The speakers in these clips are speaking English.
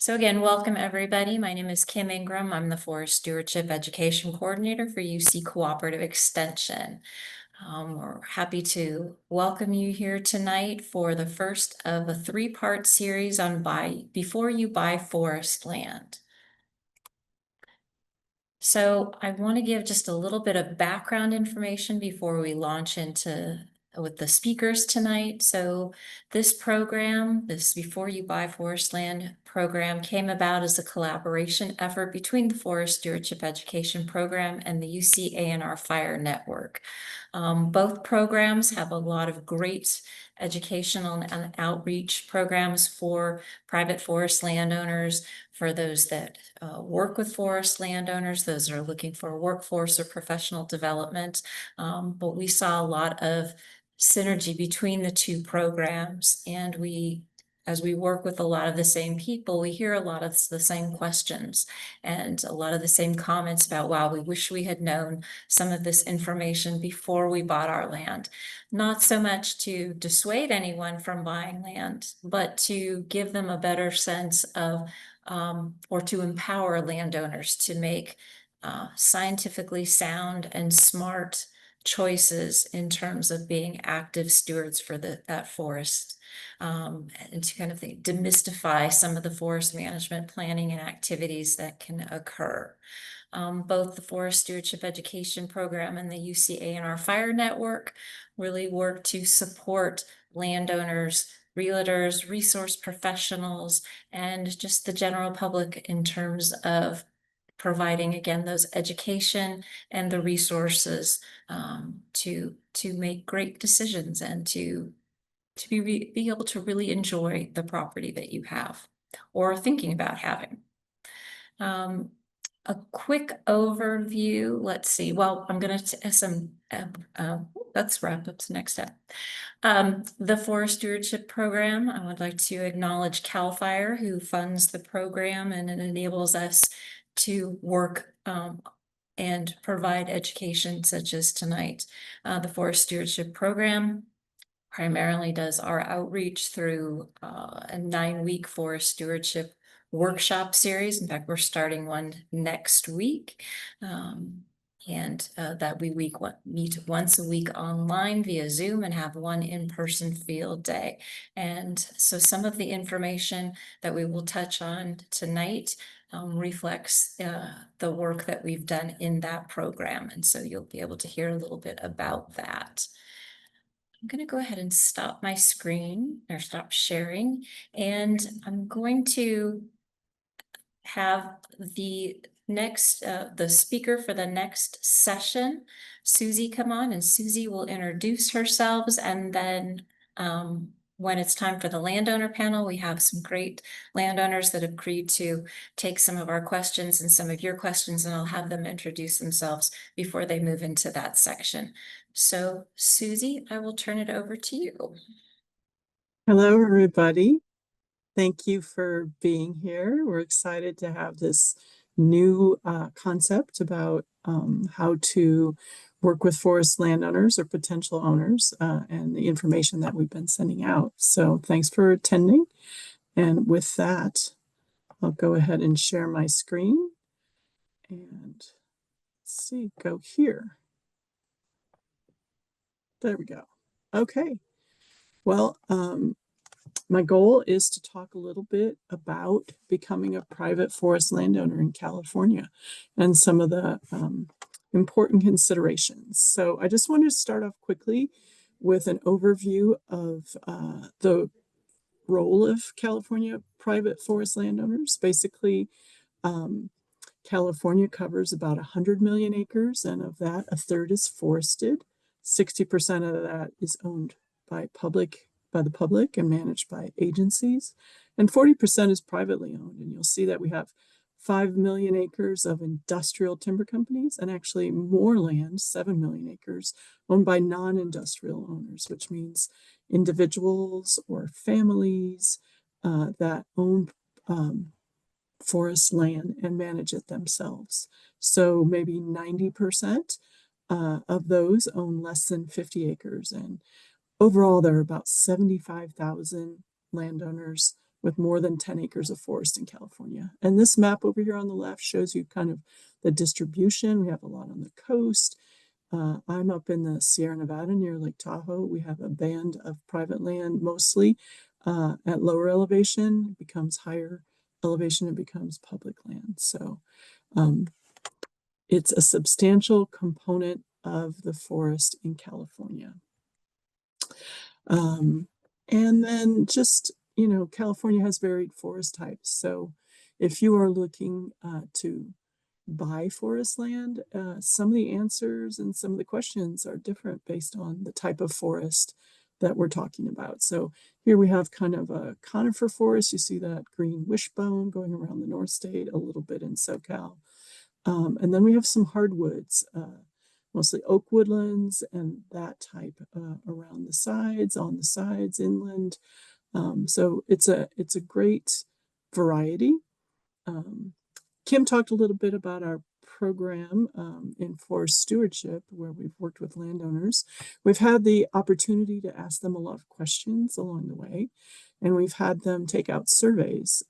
So again, welcome everybody. My name is Kim Ingram. I'm the Forest Stewardship Education Coordinator for UC Cooperative Extension. We're happy to welcome you here tonight for the first of a three-part series on before you buy forest land. So I want to give just a little bit of background information before we launch into with the speakers tonight. So this program, this Before You Buy Forest Land program, came about as a collaboration effort between the Forest Stewardship Education Program and the UC ANR Fire Network. Both programs have a lot of great educational and outreach programs for private forest landowners, for those that work with forest landowners, those that are looking for workforce or professional development. But we saw a lot of synergy between the two programs, and as we work with a lot of the same people, we hear a lot of the same questions and a lot of the same comments about, wow, we wish we had known some of this information before we bought our land. Not so much to dissuade anyone from buying land, but to give them a better sense of, or to empower landowners to make scientifically sound and smart choices in terms of being active stewards for that forest, and to kind of demystify some of the forest management planning and activities that can occur. Both the Forest Stewardship Education Program and the UC ANR Fire Network really work to support landowners, realtors, resource professionals, and just the general public in terms of providing, again, those education and the resources to make great decisions and to be able to really enjoy the property that you have or are thinking about having. A quick overview. Let's see. Well, I'm going to let's wrap up the next step. The Forest Stewardship Program. I would like to acknowledge CAL FIRE, who funds the program, and it enables us to work and provide education such as tonight. The Forest Stewardship Program primarily does our outreach through a 9-week forest stewardship workshop series. In fact, we're starting one next week. That we meet once a week online via Zoom and have one in-person field day. And so some of the information that we will touch on tonight reflects the work that we've done in that program. And so you'll be able to hear a little bit about that. I'm going to go ahead and stop my screen or stop sharing, and I'm going to have the speaker for the next session, Susie, come on, and Susie will introduce herself, and then when it's time for the landowner panel, we have some great landowners that have agreed to take some of our questions and some of your questions, and I'll have them introduce themselves before they move into that section. So Susie, I will turn it over to you. Hello, everybody. Thank you for being here. We're excited to have this new concept about how to work with forest landowners or potential owners and the information that we've been sending out. So thanks for attending. And with that, I'll go ahead and share my screen. And let's see, go here. There we go. Okay. Well, my goal is to talk a little bit about becoming a private forest landowner in California and some of the important considerations. So I just wanted to start off quickly with an overview of the role of California private forest landowners. Basically, California covers about 100 million acres, and of that, a third is forested. 60% of that is owned by the public and managed by agencies, and 40% is privately owned. And you'll see that we have 5 million acres of industrial timber companies, and actually more land, 7 million acres, owned by non-industrial owners, which means individuals or families that own forest land and manage it themselves. So maybe 90% of those own less than 50 acres. And overall, there are about 75,000 landowners with more than 10 acres of forest in California. And this map over here on the left shows you kind of the distribution. We have a lot on the coast. I'm up in the Sierra Nevada near Lake Tahoe. We have a band of private land, mostly at lower elevation. It becomes higher elevation, it becomes public land. So it's a substantial component of the forest in California. And then just, you know, California has varied forest types. So if you are looking to buy forest land, some of the answers and some of the questions are different based on the type of forest that we're talking about. So here we have kind of a conifer forest. You see that green wishbone going around the North State, a little bit in SoCal. And then we have some hardwoods, mostly oak woodlands and that type around the sides, on the sides, inland. So it's a great variety. Kim talked a little bit about our program in Forest Stewardship, where we've worked with landowners. We've had the opportunity to ask them a lot of questions along the way, and we've had them take out surveys,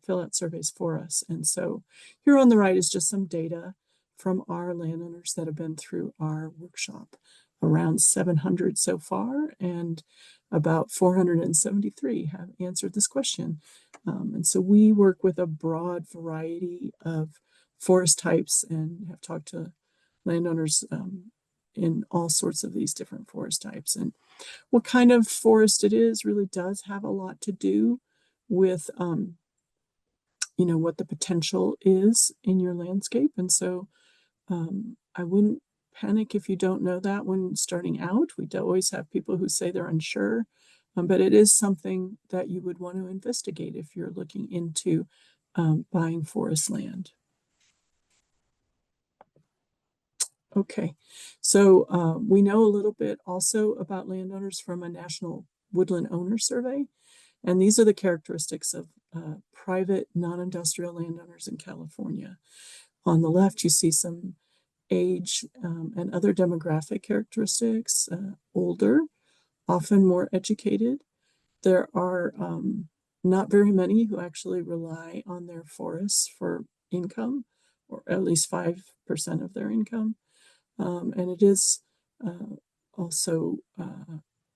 fill out surveys for us. And so here on the right is just some data from our landowners that have been through our workshop. Around 700 so far, and about 473 have answered this question. And so we work with a broad variety of forest types and have talked to landowners in all sorts of these different forest types. And what kind of forest it is really does have a lot to do with, you know, what the potential is in your landscape. And so I wouldn't panic if you don't know that when starting out. We always have people who say they're unsure, but it is something that you would want to investigate if you're looking into buying forest land. Okay, so we know a little bit also about landowners from a National Woodland Owner Survey, and these are the characteristics of private non-industrial landowners in California. On the left, you see some age and other demographic characteristics, older, often more educated. There are not very many who actually rely on their forests for income, or at least 5% of their income. And it is also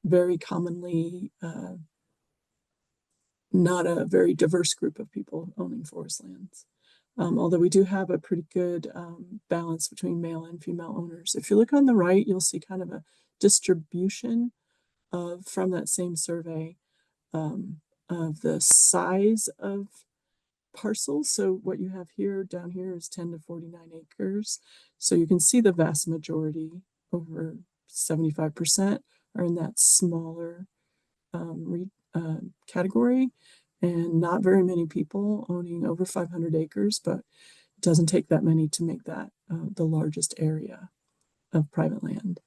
very commonly not a very diverse group of people owning forest lands. Although we do have a pretty good balance between male and female owners. If you look on the right, you'll see kind of a distribution from that same survey of the size of parcels. So what you have here, down here, is 10 to 49 acres. So you can see the vast majority, over 75%, are in that smaller category, and not very many people owning over 500 acres, but it doesn't take that many to make that the largest area of private land.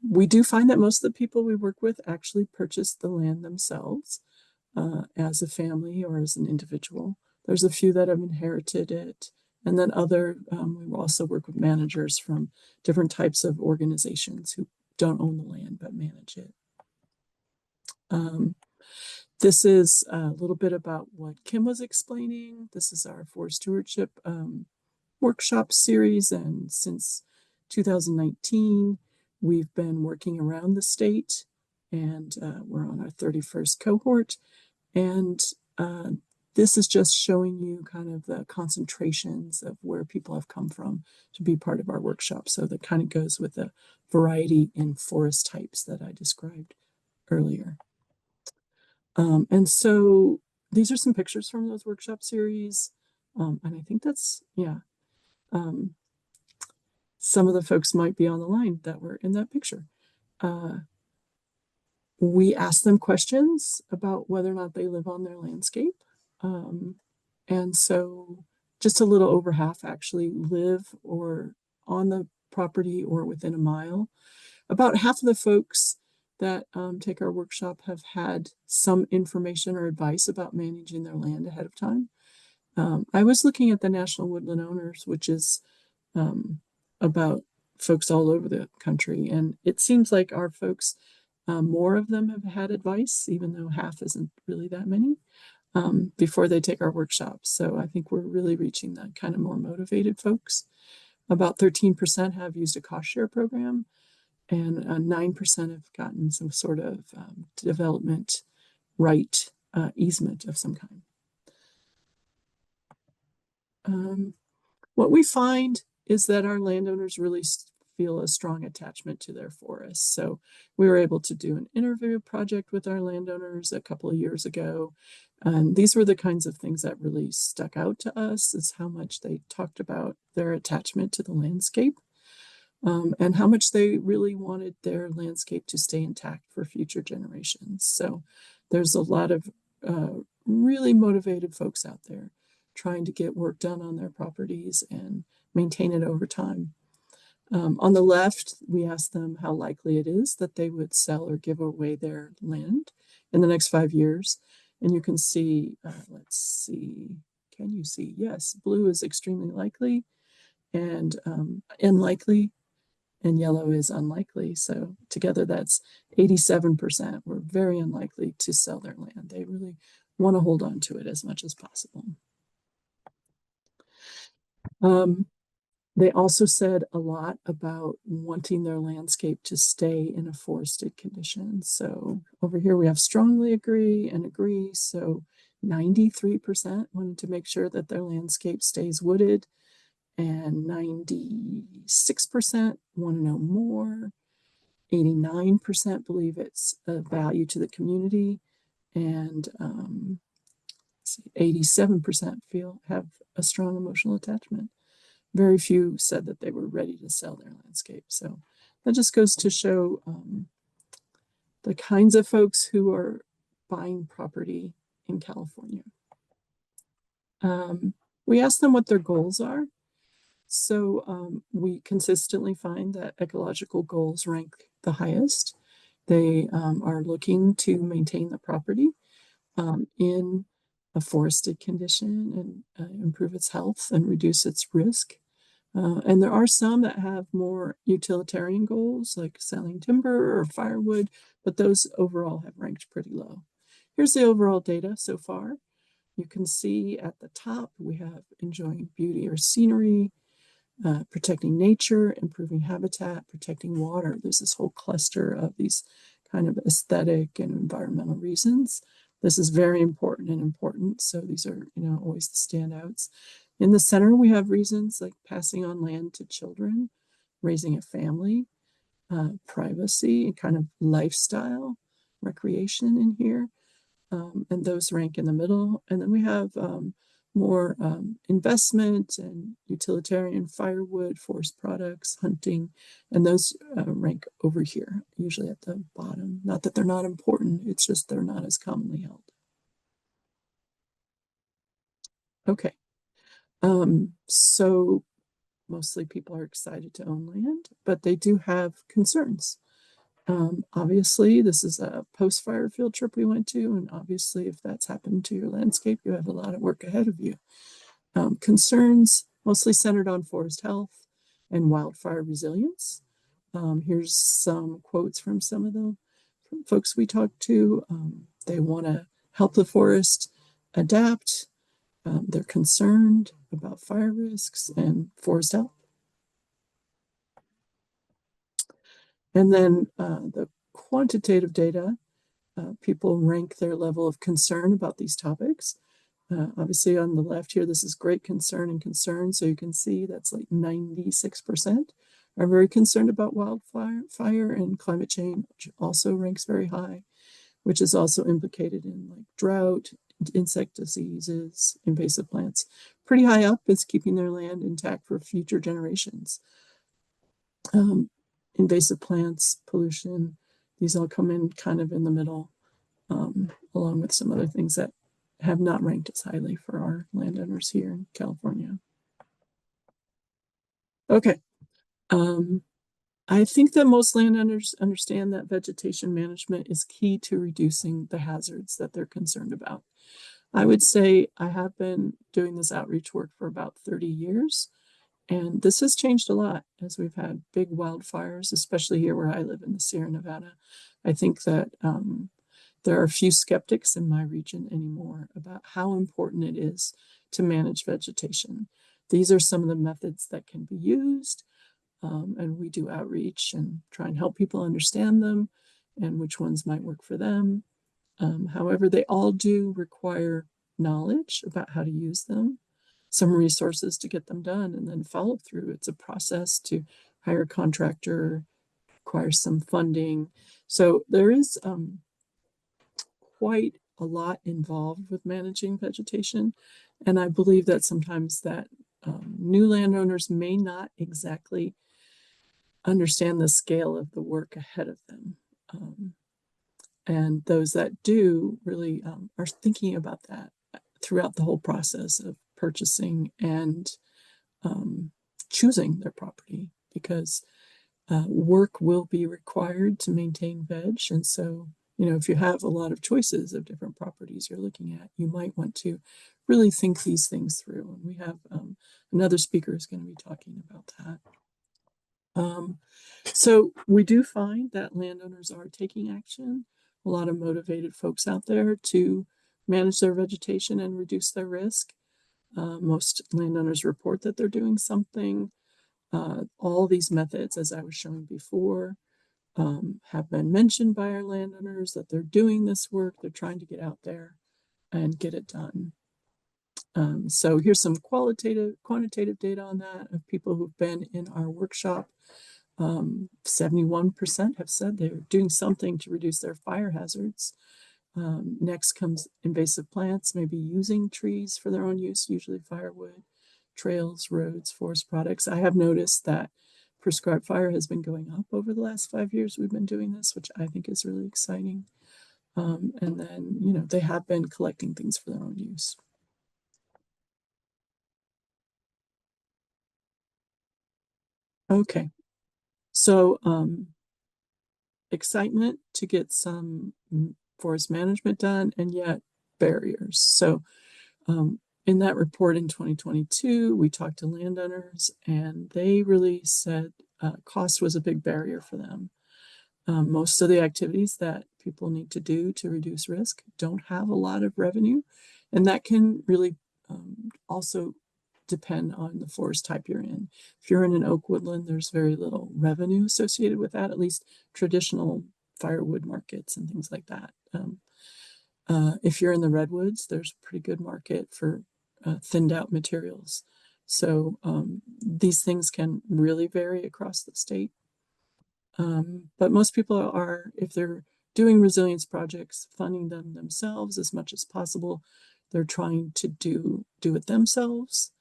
We do find that most of the people we work with actually purchase the land themselves as a family or as an individual. There's a few that have inherited it, and then we also work with managers from different types of organizations who don't own the land but manage it. This is a little bit about what Kim was explaining. This is our Forest Stewardship workshop series, and since 2019, we've been working around the state, and we're on our 31st cohort. And this is just showing you kind of the concentrations of where people have come from to be part of our workshop. So that kind of goes with the variety in forest types that I described earlier. And so these are some pictures from those workshop series. And I think that's, yeah. Some of the folks might be on the line that were in that picture. We asked them questions about whether or not they live on their landscape. And so just a little over half actually live or on the property or within a mile. About half of the folks that take our workshop have had some information or advice about managing their land ahead of time. I was looking at the National Woodland Owners, which is about folks all over the country, and it seems like our folks More of them have had advice, even though half isn't really that many, before they take our workshops. So I think we're really reaching that kind of more motivated folks. About 13% have used a cost share program, and 9% have gotten some sort of development right easement of some kind. What we find is that our landowners really feel a strong attachment to their forests. So we were able to do an interview project with our landowners a couple of years ago. And these were the kinds of things that really stuck out to us, is how much they talked about their attachment to the landscape, and how much they really wanted their landscape to stay intact for future generations. So there's a lot of really motivated folks out there trying to get work done on their properties and maintain it over time. On the left, we asked them how likely it is that they would sell or give away their land in the next 5 years. And you can see, let's see, can you see? Yes, blue is extremely likely, and unlikely, and yellow is unlikely. So together that's 87%. We're very unlikely to sell their land. They really want to hold on to it as much as possible. They also said a lot about wanting their landscape to stay in a forested condition. So over here we have strongly agree and agree. So 93% wanted to make sure that their landscape stays wooded, and 96% want to know more. 89% believe it's a value to the community, and 87% have a strong emotional attachment. Very few said that they were ready to sell their landscape. So that just goes to show the kinds of folks who are buying property in California. We asked them what their goals are. So we consistently find that ecological goals rank the highest. They are looking to maintain the property in a forested condition and improve its health and reduce its risk. And there are some that have more utilitarian goals, like selling timber or firewood, but those overall have ranked pretty low. Here's the overall data so far. You can see at the top, we have enjoying beauty or scenery, protecting nature, improving habitat, protecting water. There's this whole cluster of these kind of aesthetic and environmental reasons. This is very important and important. So these are, always the standouts. In the center, we have reasons like passing on land to children, raising a family, privacy, and kind of lifestyle, recreation in here. And those rank in the middle. And then we have more investment and utilitarian firewood, forest products, hunting, and those rank over here, usually at the bottom. Not that they're not important, it's just they're not as commonly held. Okay. So mostly people are excited to own land, but they do have concerns. Obviously, this is a post-fire field trip we went to, and obviously, if that's happened to your landscape, you have a lot of work ahead of you. Concerns mostly centered on forest health and wildfire resilience. Here's some quotes from some of the folks we talked to. They want to help the forest adapt. They're concerned about fire risks and forest health. And then the quantitative data, people rank their level of concern about these topics. Obviously on the left here, this is great concern and concern. So you can see that's like 96% are very concerned about wildfire and climate change, which also ranks very high, which is also implicated in like drought, insect diseases, invasive plants. Pretty high up is keeping their land intact for future generations. Invasive plants, pollution, these all come in kind of in the middle, along with some other things that have not ranked as highly for our landowners here in California. Okay. I think that most landowners understand that vegetation management is key to reducing the hazards that they're concerned about. I would say I have been doing this outreach work for about 30 years. And this has changed a lot as we've had big wildfires, especially here where I live in the Sierra Nevada. I think that there are a few skeptics in my region anymore about how important it is to manage vegetation. These are some of the methods that can be used, and we do outreach and try and help people understand them and which ones might work for them. However, they all do require knowledge about how to use them, some resources to get them done, and then follow through. It's a process to hire a contractor, requires some funding. So there is quite a lot involved with managing vegetation. And I believe that sometimes that new landowners may not exactly understand the scale of the work ahead of them. And those that do really are thinking about that throughout the whole process of purchasing and choosing their property, because work will be required to maintain veg. And so, if you have a lot of choices of different properties you're looking at, you might want to really think these things through. And we have another speaker is going to be talking about that. So we do find that landowners are taking action. A lot of motivated folks out there to manage their vegetation and reduce their risk. Most landowners report that they're doing something. All these methods, as I was showing before, have been mentioned by our landowners that they're doing this work. They're trying to get out there and get it done. So here's some quantitative data on that of people who've been in our workshop. 71% have said they're doing something to reduce their fire hazards. Next comes invasive plants, maybe using trees for their own use, usually firewood, trails, roads, forest products. I have noticed that prescribed fire has been going up over the last 5 years. We've been doing this, which I think is really exciting. And then, they have been collecting things for their own use. Okay. So, excitement to get some forest management done, and yet barriers. So, in that report in 2022, we talked to landowners, and they really said cost was a big barrier for them. Most of the activities that people need to do to reduce risk don't have a lot of revenue, and that can really also depend on the forest type you're in. If you're in an oak woodland, there's very little revenue associated with that, at least traditional firewood markets and things like that. If you're in the redwoods, there's a pretty good market for thinned out materials. So these things can really vary across the state. But most people are, if they're doing resilience projects, funding them themselves as much as possible. They're trying to do it themselves.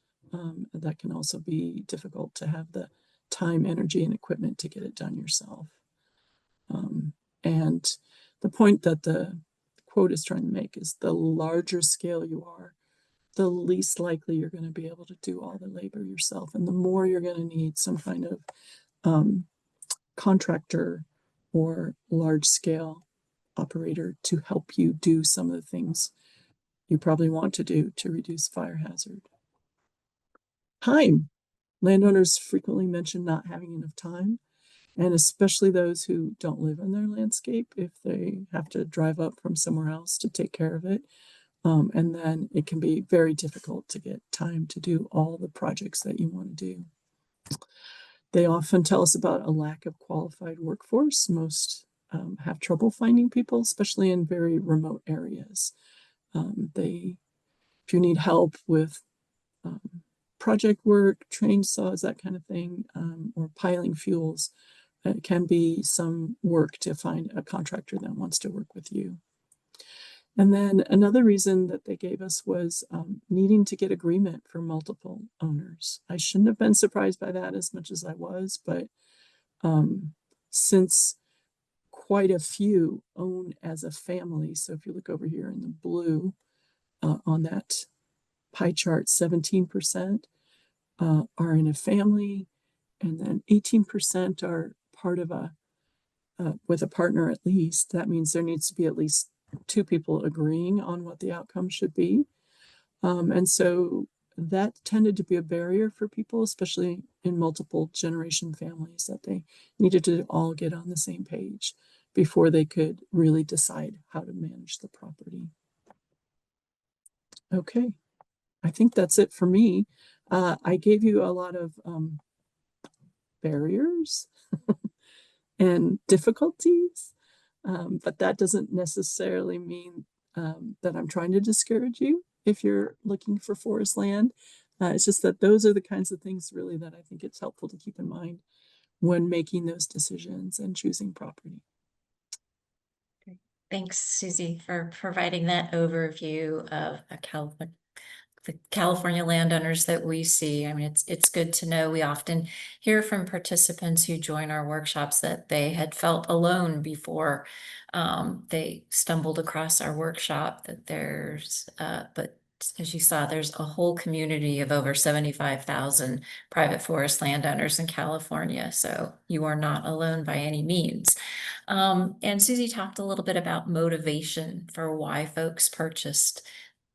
That can also be difficult to have the time, energy, and equipment to get it done yourself. And the point that the quote is trying to make is the larger scale you are, the least likely you're going to be able to do all the labor yourself. And the more you're going to need some kind of contractor or large scale operator to help you do some of the things you probably want to do to reduce fire hazard. Time. Landowners frequently mention not having enough time, and especially those who don't live in their landscape if they have to drive up from somewhere else to take care of it. And then it can be very difficult to get time to do all the projects that you want to do. They often tell us about a lack of qualified workforce. Most have trouble finding people, especially in very remote areas. If you need help with project work, chainsaws, that kind of thing, or piling fuels, it can be some work to find a contractor that wants to work with you. And then another reason that they gave us was needing to get agreement for multiple owners. I shouldn't have been surprised by that as much as I was, but since quite a few own as a family, so if you look over here in the blue on that pie chart, 17% are in a family, and then 18% are part of with a partner at least. That means there needs to be at least two people agreeing on what the outcome should be. And so that tended to be a barrier for people, especially in multiple generation families, that they needed to all get on the same page before they could really decide how to manage the property. Okay, I think that's it for me. I gave you a lot of barriers and difficulties, but that doesn't necessarily mean that I'm trying to discourage you if you're looking for forest land. It's just that those are the kinds of things really that I think it's helpful to keep in mind when making those decisions and choosing property. Thanks, Susie, for providing that overview of the California landowners that we see. I mean, it's good to know. We often hear from participants who join our workshops that they had felt alone before they stumbled across our workshop, that but as you saw, there's a whole community of over 75,000 private forest landowners in California. So you are not alone by any means. And Susie talked a little bit about motivation for why folks purchased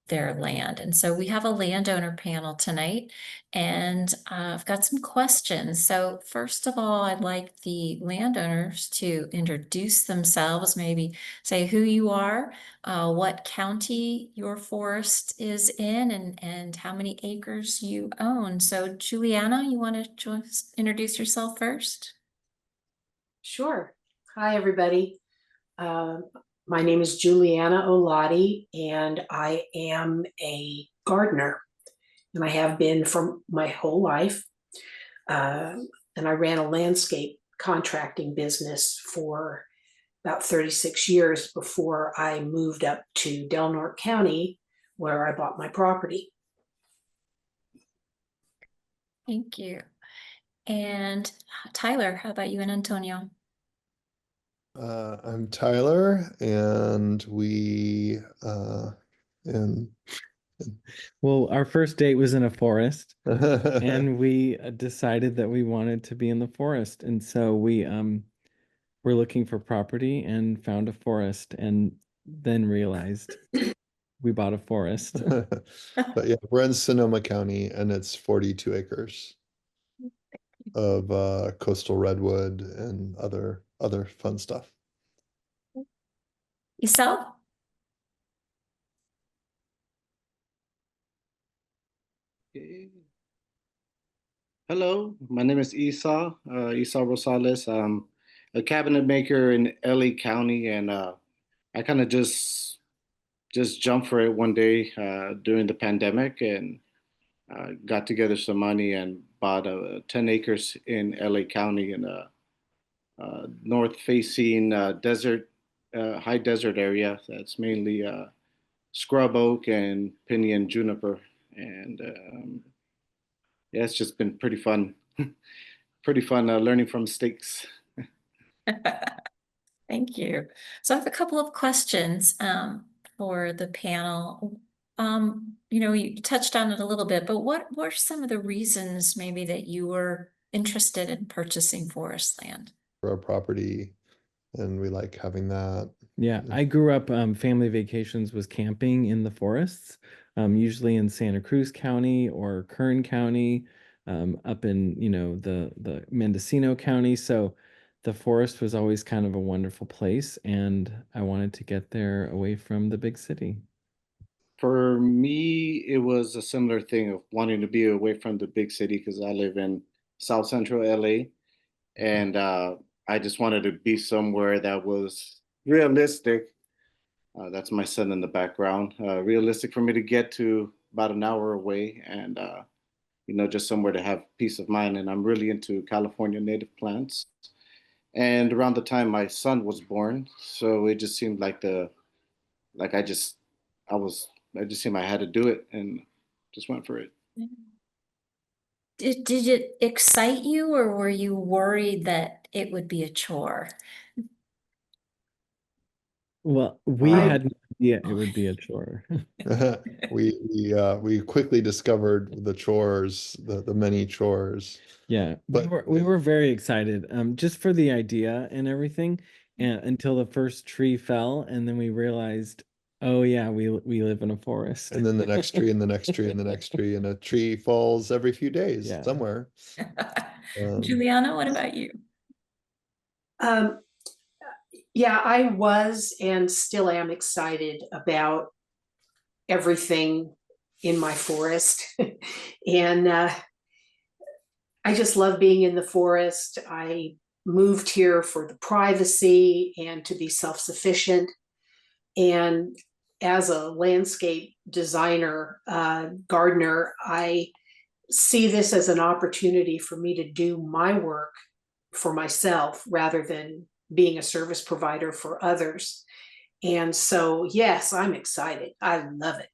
their land. And so we have a landowner panel tonight, and I've got some questions. So first of all, I'd like the landowners to introduce themselves, maybe say who you are, what county your forest is in, and how many acres you own. So Juliana, you want to just introduce yourself first? Sure. Hi, everybody. My name is Juliana Olati, and I am a gardener, and I have been for my whole life. And I ran a landscape contracting business for about 36 years before I moved up to Del Norte County, where I bought my property. Thank you. And Tyler, how about you and Antonio? I'm Tyler, and and Well, our first date was in a forest, and we decided that we wanted to be in the forest. And so we were looking for property and found a forest, and then realized we bought a forest. but yeah, we're in Sonoma County, and it's 42 acres of coastal redwood and other fun stuff. Yourself? Okay. Hello, my name is Esau Rosales. I'm a cabinet maker in LA County, and I kind of just jumped for it one day during the pandemic, and got together some money and bought 10 acres in LA County in a north-facing desert, high desert area. That's mainly scrub oak and pinyon juniper, and yeah, it's just been pretty fun. Pretty fun learning from mistakes. Thank you. So I have a couple of questions for the panel. You touched on it a little bit, but what were some of the reasons maybe that you were interested in purchasing forest land? For our property, and we like having that. Yeah, I grew up, family vacations was camping in the forests, usually in Santa Cruz County or Kern County, up in, the Mendocino County. So the forest was always kind of a wonderful place, and I wanted to get there away from the big city. For me, it was a similar thing of wanting to be away from the big city because I live in South Central LA, and I just wanted to be somewhere that was realistic. That's my son in the background. Realistic for me to get to about an hour away, and just somewhere to have peace of mind. And I'm really into California native plants. And around the time my son was born, so it just seemed like like I just seemed I had to do it, and just went for it. Did it excite you, or were you worried that it would be a chore? Well, we I had no idea it would be a chore. We quickly discovered the chores, the many chores. Yeah, But we were very excited, just for the idea and everything, and until the first tree fell, and then we realized, oh yeah, we live in a forest. and then the next tree and the next tree and the next tree, and a tree falls every few days Yeah. somewhere. Juliana, what about you? Um, Yeah, I was and still am excited about everything in my forest. And I just love being in the forest. I moved here for the privacy and to be self-sufficient. And as a landscape designer, gardener, I see this as an opportunity for me to do my work for myself rather than being a service provider for others. And so, yes, I'm excited. I love it.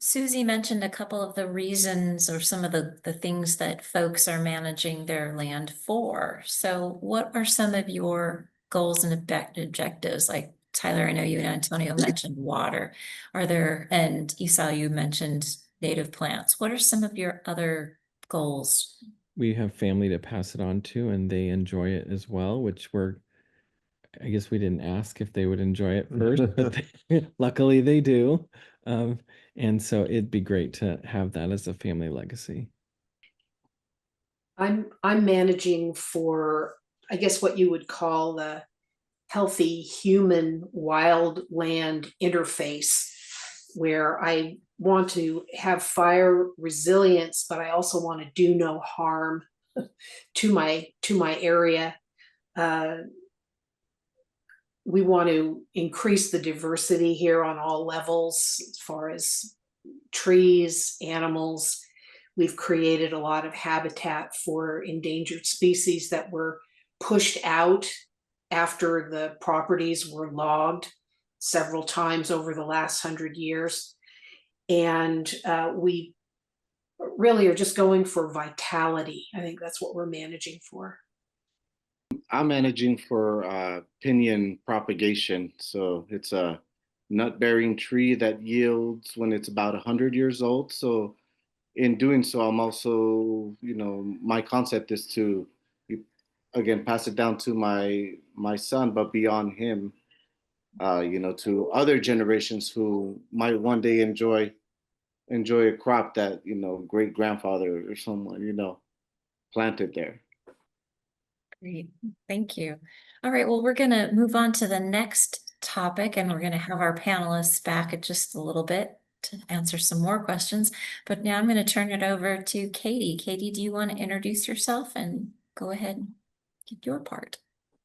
Susie mentioned a couple of the reasons or some of the things that folks are managing their land for. So what are some of your goals and objectives? Like Tyler, I know you and Antonio mentioned water. Are there, and Esau, you mentioned native plants. What are some of your other goals? We have family to pass it on to, and they enjoy it as well, which I guess we didn't ask if they would enjoy it first, but luckily they do. And so it'd be great to have that as a family legacy. I'm managing for, I guess, what you would call the healthy human wildland interface, where I want to have fire resilience, but I also want to do no harm to my area. We want to increase the diversity here on all levels as far as trees, animals. We've created a lot of habitat for endangered species that were pushed out after the properties were logged several times over the last 100 years. And we really are just going for vitality. I think that's what we're managing for. I'm managing for pinyon propagation. So it's a nut-bearing tree that yields when it's about 100 years old. So in doing so, I'm also, my concept is to, again, pass it down to my son, but beyond him, to other generations who might one day enjoy a crop that, great grandfather or someone, planted there. Great, thank you. All right, well, we're gonna move on to the next topic and we're gonna have our panelists back in just a little bit to answer some more questions. But now I'm gonna turn it over to Katie. Katie, do you want to introduce yourself and go ahead and get your part?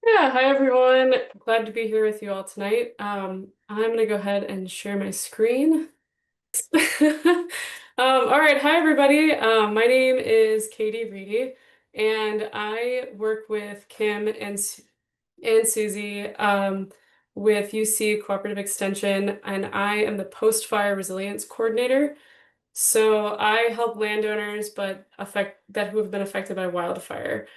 Yeah, hi everyone. Glad to be here with you all tonight. I'm gonna go ahead and share my screen. All right, hi everybody. My name is Katie Reedy, and I work with Kim and Susie with UC Cooperative Extension, and I am the post-fire resilience coordinator. So I help landowners who have been affected by wildfire.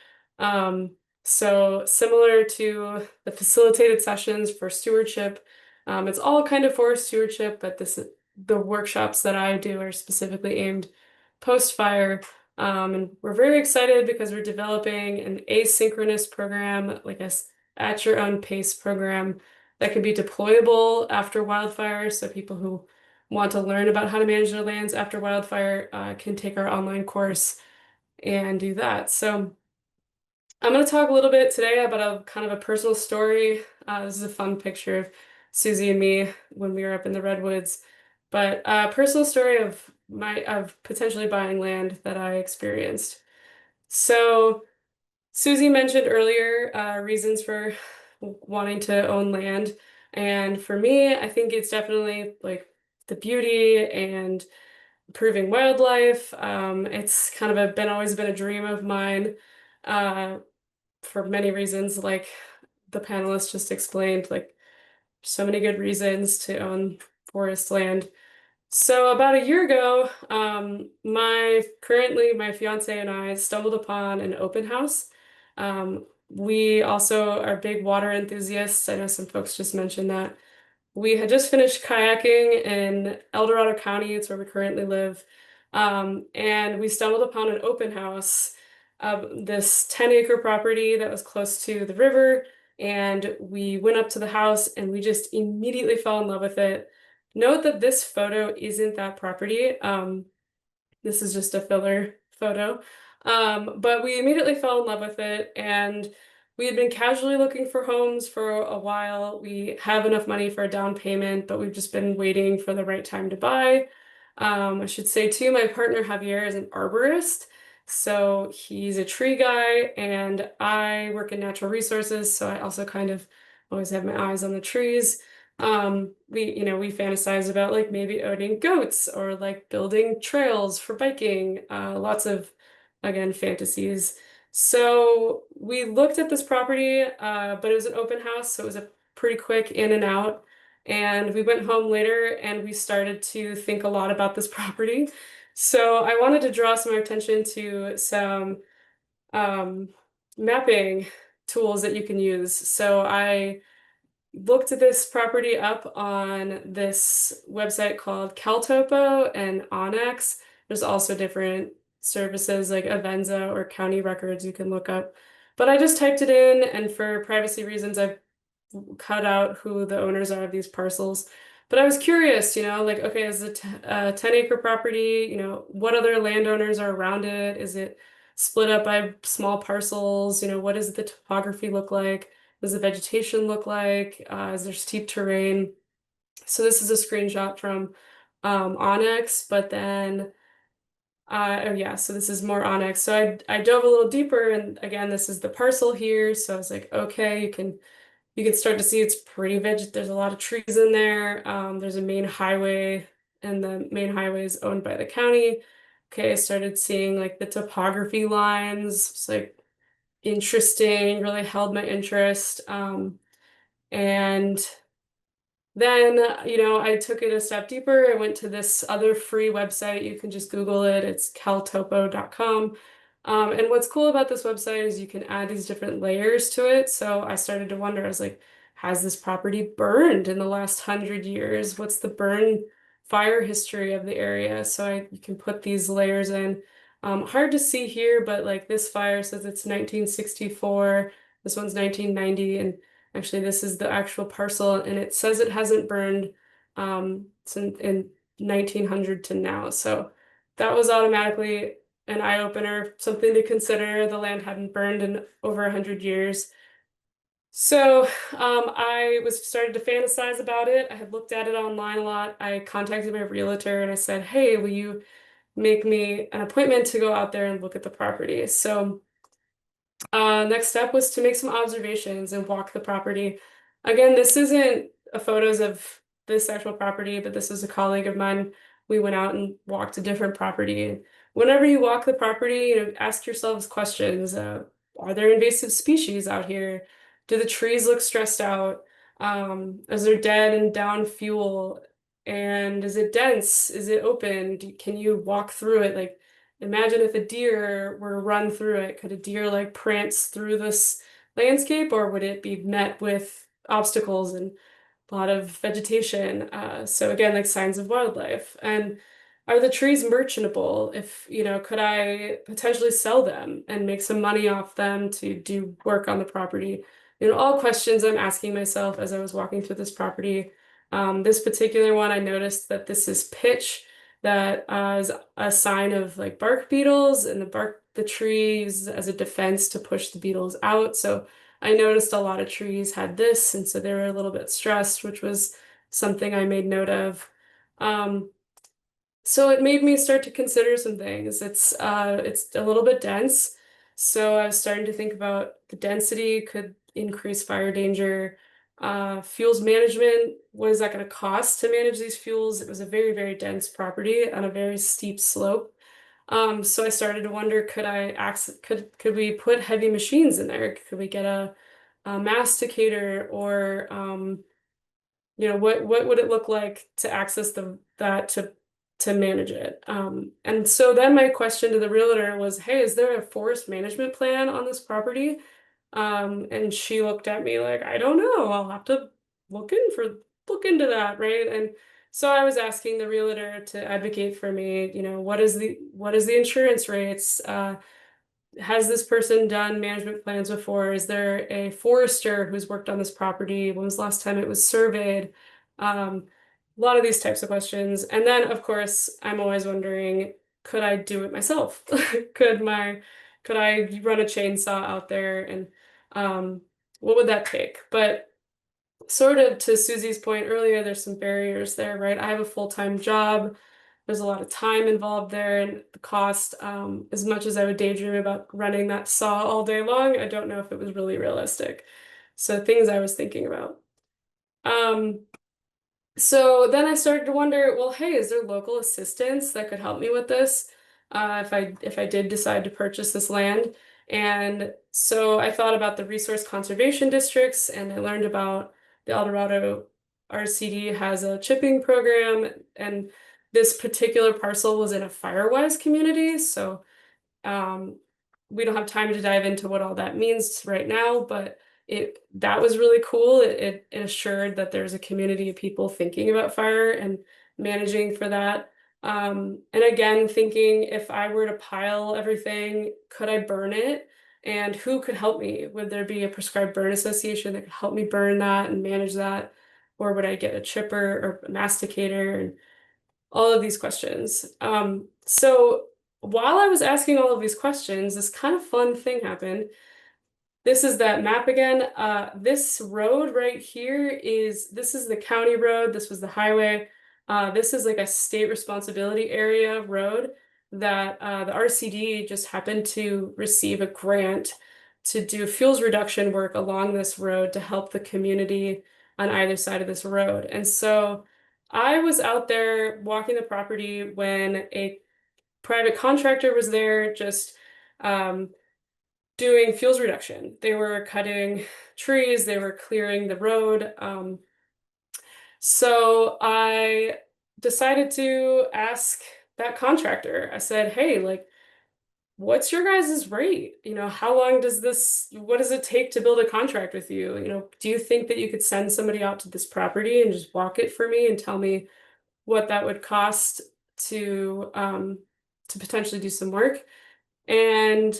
So similar to the facilitated sessions for stewardship, it's all kind of forest stewardship, but the workshops that I do are specifically aimed post-fire. And we're very excited because we're developing an asynchronous program, like a at your own pace program that can be deployable after wildfire. So people who want to learn about how to manage their lands after wildfire can take our online course and do that. So I'm going to talk a little bit today about a kind of a personal story. This is a fun picture of Susie and me when we were up in the redwoods, but a personal story of potentially buying land that I experienced. So Susie mentioned earlier reasons for wanting to own land. And for me, I think it's definitely like the beauty and improving wildlife. It's kind of always been a dream of mine for many reasons, like the panelists just explained, like so many good reasons to own forest land. So about a year ago, my fiance and I stumbled upon an open house. We also are big water enthusiasts. I know some folks just mentioned that. We had just finished kayaking in El Dorado County. It's where we currently live. And we stumbled upon an open house of this 10-acre property that was close to the river. And we went up to the house and we just immediately fell in love with it. Note that this photo isn't that property. This is just a filler photo. But we immediately fell in love with it. And we had been casually looking for homes for a while. We have enough money for a down payment, but we've just been waiting for the right time to buy. I should say too, my partner Javier is an arborist. So he's a tree guy, and I work in natural resources. So I also kind of always have my eyes on the trees. We fantasize about like maybe owning goats or like building trails for biking. Lots of, again, fantasies. So we looked at this property, but it was an open house, so it was a pretty quick in and out. And we went home later and we started to think a lot about this property. So I wanted to draw some attention to some mapping tools that you can use. So I looked at this property up on this website called Caltopo and Onyx. There's also different services like Avenza or County Records you can look up. But I just typed it in, and for privacy reasons, I've cut out who the owners are of these parcels. But I was curious, like, okay, is it a 10-acre property? What other landowners are around it? Is it split up by small parcels? What does the topography look like? Does the vegetation look like? Is there steep terrain? So this is a screenshot from Onyx, but then, oh yeah, so this is more Onyx. So I dove a little deeper, and again, this is the parcel here. So I was like, okay, you can start to see it's pretty there's a lot of trees in there. There's a main highway, and the main highway is owned by the county. Okay, I started seeing like the topography lines. It's like interesting, really held my interest. And then, I took it a step deeper. I went to this other free website. You can just Google it. It's caltopo.com. And what's cool about this website is you can add these different layers to it. So I started to wonder, I was like, has this property burned in the last 100 years? What's the burn fire history of the area? So you can put these layers in. Hard to see here, but like this fire says it's 1964. This one's 1990, and actually, this is the actual parcel, and it says it hasn't burned since in 1900 to now. So that was automatically an eye-opener, something to consider. The land hadn't burned in over 100 years. So I was started to fantasize about it. I had looked at it online a lot. I contacted my realtor and I said, hey, will you make me an appointment to go out there and look at the property? So next step was to make some observations and walk the property. Again, this isn't photos of this actual property, but this is a colleague of mine. We went out and walked a different property. Whenever you walk the property, ask yourselves questions. Are there invasive species out here? Do the trees look stressed out? Is there dead and down fuel? And is it dense? Is it open? Can you walk through it? Like, imagine if a deer were to run through it. Could a deer like prance through this landscape, or would it be met with obstacles and a lot of vegetation? So again, like signs of wildlife. And are the trees merchantable? If, could I potentially sell them and make some money off them to do work on the property? All questions I'm asking myself as I was walking through this property. This particular one, I noticed that this is pitch that is a sign of like bark beetles, and the trees as a defense to push the beetles out. So I noticed a lot of trees had this, and so they were a little bit stressed, which was something I made note of. So it made me start to consider some things. It's a little bit dense, so I was starting to think about the density could increase fire danger. Fuels management, what is that going to cost to manage these fuels? It was a very, very dense property on a very steep slope. So I started to wonder, could we put heavy machines in there? Could we get a masticator, or what would it look like to access that to manage it? And so then my question to the realtor was, hey, is there a forest management plan on this property? And she looked at me like, I don't know, I'll have to look into that, right? And so I was asking the realtor to advocate for me, what is the insurance rates? Has this person done management plans before? Is there a forester who's worked on this property? When was the last time it was surveyed? A lot of these types of questions. And then, of course, I'm always wondering, could I do it myself? Could I run a chainsaw out there? And what would that take? But sort of to Susie's point earlier, there's some barriers there, right? I have a full-time job. There's a lot of time involved there, and the cost, as much as I would daydream about running that saw all day long, I don't know if it was really realistic. So things I was thinking about. So then I started to wonder, well, hey, is there local assistance that could help me with this, if I did decide to purchase this land? And so I thought about the resource conservation districts, and I learned about the El Dorado RCD has a chipping program, and this particular parcel was in a Firewise community. So we don't have time to dive into what all that means right now, but that was really cool. It assured that there's a community of people thinking about fire and managing for that. And again, thinking if I were to pile everything, could I burn it? And who could help me? Would there be a prescribed burn association that could help me burn that and manage that? Or would I get a chipper or a masticator and all of these questions? So while I was asking all of these questions, this kind of fun thing happened. This is that map again. This road right here this is the county road. This was the highway. This is like a state responsibility area road that the RCD just happened to receive a grant to do fuels reduction work along this road to help the community on either side of this road. And so I was out there walking the property when a private contractor was there just doing fuels reduction. They were cutting trees, they were clearing the road. So I decided to ask that contractor. I said, hey, like, what's your guys' rate? You know, how long what does it take to build a contract with you? You know, do you think that you could send somebody out to this property and just walk it for me and tell me what that would cost to potentially do some work? And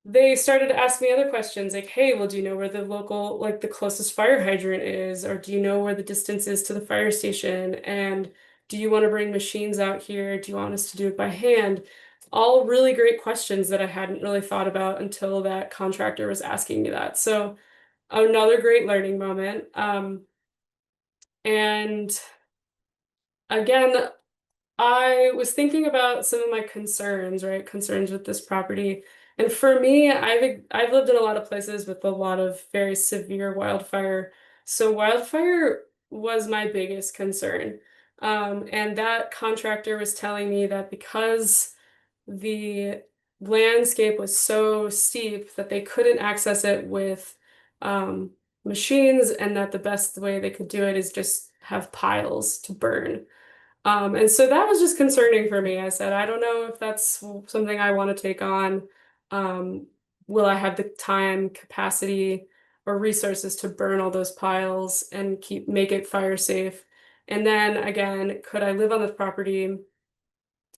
they started to ask me other questions like, hey, well, do you know where the closest fire hydrant is? Or do you know where the distance is to the fire station? And do you want to bring machines out here? Do you want us to do it by hand? All really great questions that I hadn't really thought about until that contractor was asking me that. So another great learning moment. And again, I was thinking about some of my concerns, right? Concerns with this property. And for me, I've lived in a lot of places with a lot of very severe wildfire. So wildfire was my biggest concern. And that contractor was telling me that because the landscape was so steep that they couldn't access it with machines, and that the best way they could do it is just have piles to burn. And so that was just concerning for me. I said, I don't know if that's something I want to take on. Will I have the time, capacity, or resources to burn all those piles and make it fire safe? And then again, could I live on the property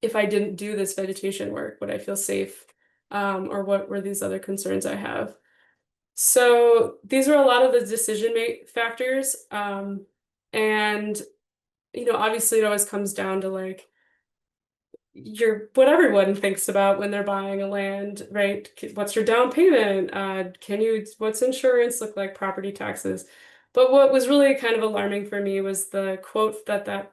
if I didn't do this vegetation work? Would I feel safe? Or what were these other concerns I have? So these were a lot of the decision factors. And you know, obviously it always comes down to like what everyone thinks about when they're buying a land, right? What's your down payment? What's insurance look like, property taxes? But what was really kind of alarming for me was the quote that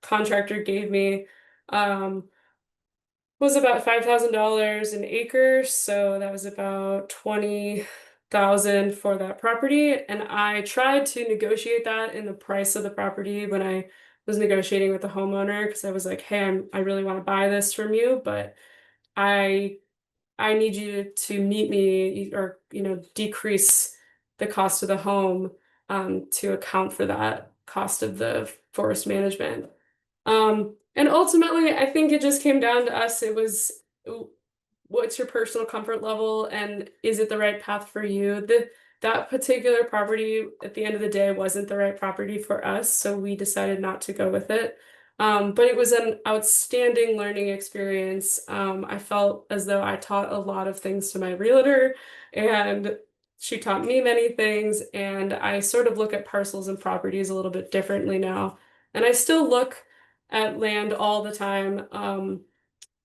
contractor gave me, was about $5,000 an acre. So that was about 20,000 for that property. And I tried to negotiate that in the price of the property when I was negotiating with the homeowner, because I was like, hey, I really want to buy this from you, but I need you to meet me, or, you know, decrease the cost of the home to account for that cost of the forest management. And ultimately, I think it just came down to us. It was, what's your personal comfort level, and is it the right path for you? That particular property at the end of the day wasn't the right property for us, so we decided not to go with it. But it was an outstanding learning experience. I felt as though I taught a lot of things to my realtor, and she taught me many things, and I sort of look at parcels and properties a little bit differently now. And I still look at land all the time,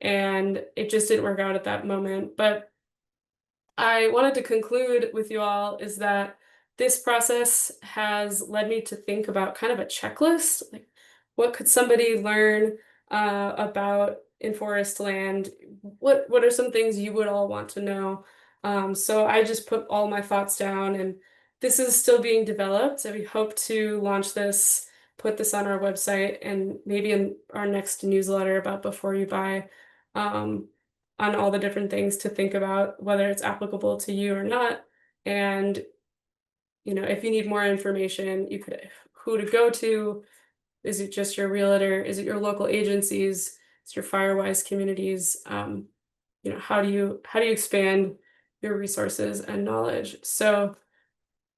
and it just didn't work out at that moment. But I wanted to conclude with you all is that this process has led me to think about kind of a checklist, like what could somebody learn about in forest land? What are some things you would all want to know? So I just put all my thoughts down, and this is still being developed. So we hope to launch this, put this on our website, and maybe in our next newsletter about before you buy. On all the different things to think about, whether it's applicable to you or not. And, if you need more information, you could, who to go to. Is it just your realtor? Is it your local agencies? Is your Firewise communities? How do you expand your resources and knowledge? So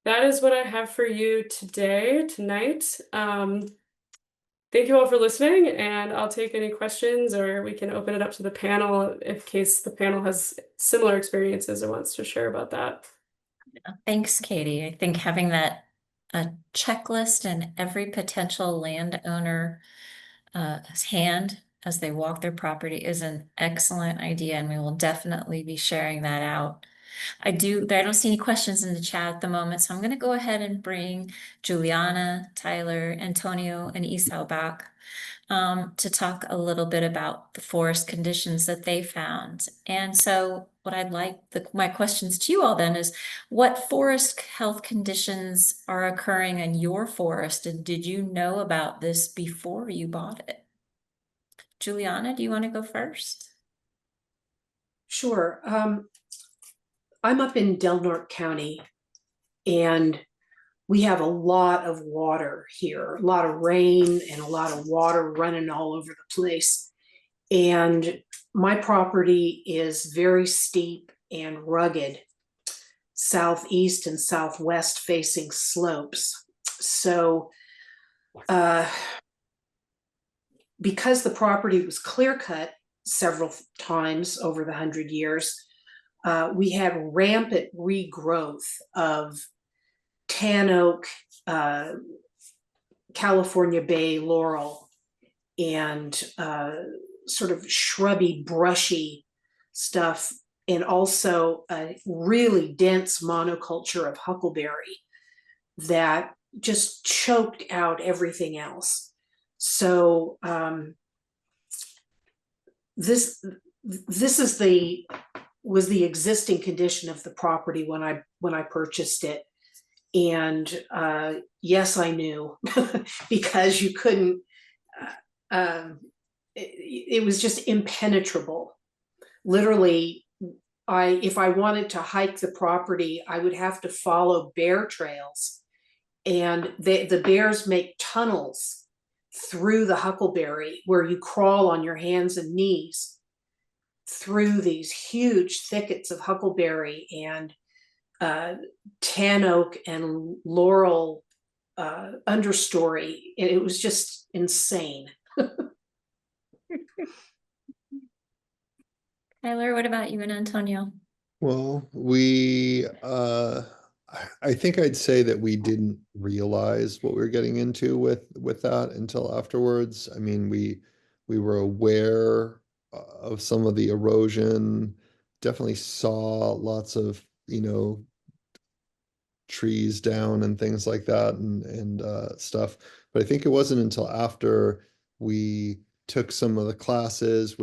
that is what I have for you tonight. Thank you all for listening, and I'll take any questions, or we can open it up to the panel in case the panel has similar experiences or wants to share about that. Thanks, Katie. I think having that a checklist in every potential landowner hand as they walk their property is an excellent idea, and we will definitely be sharing that out. I don't see any questions in the chat at the moment, so I'm going to go ahead and bring Juliana, Tyler, Antonio, and Esau back to talk a little bit about the forest conditions that they found. And so what I'd like, my questions to you all then is, what forest health conditions are occurring in your forest, and did you know about this before you bought it? Juliana, do you want to go first? Sure. I'm up in Del Norte County, and we have a lot of water here, a lot of rain and a lot of water running all over the place. And my property is very steep and rugged, southeast and southwest facing slopes. So because the property was clear cut several times over the 100 years, we had rampant regrowth of tan oak, California bay laurel, and sort of shrubby, brushy stuff, and also a really dense monoculture of huckleberry that just choked out everything else. So this was the existing condition of the property when I purchased it. And yes, I knew because you couldn't, it was just impenetrable. Literally, if I wanted to hike the property, I would have to follow bear trails, and the bears make tunnels through the huckleberry where you crawl on your hands and knees through these huge thickets of huckleberry and tan oak and laurel understory. It was just insane. Tyler, what about you and Antonio? Well, I think I'd say that we didn't realize what we were getting into with that until afterwards. I mean, we were aware of some of the erosion, definitely saw lots of, trees down and things like that and stuff. But I think it wasn't until after we took some of the classes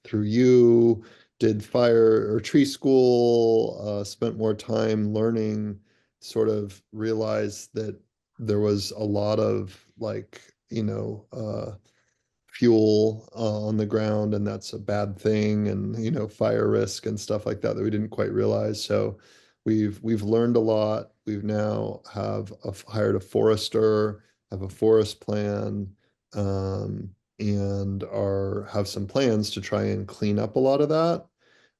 through you, did fire or tree school, spent more time learning, sort of realized that there was a lot of fuel on the ground, and that's a bad thing, and fire risk and stuff like that we didn't quite realize. So we've learned a lot. We've now hired a forester, have a forest plan, and have some plans to try and clean up a lot of that.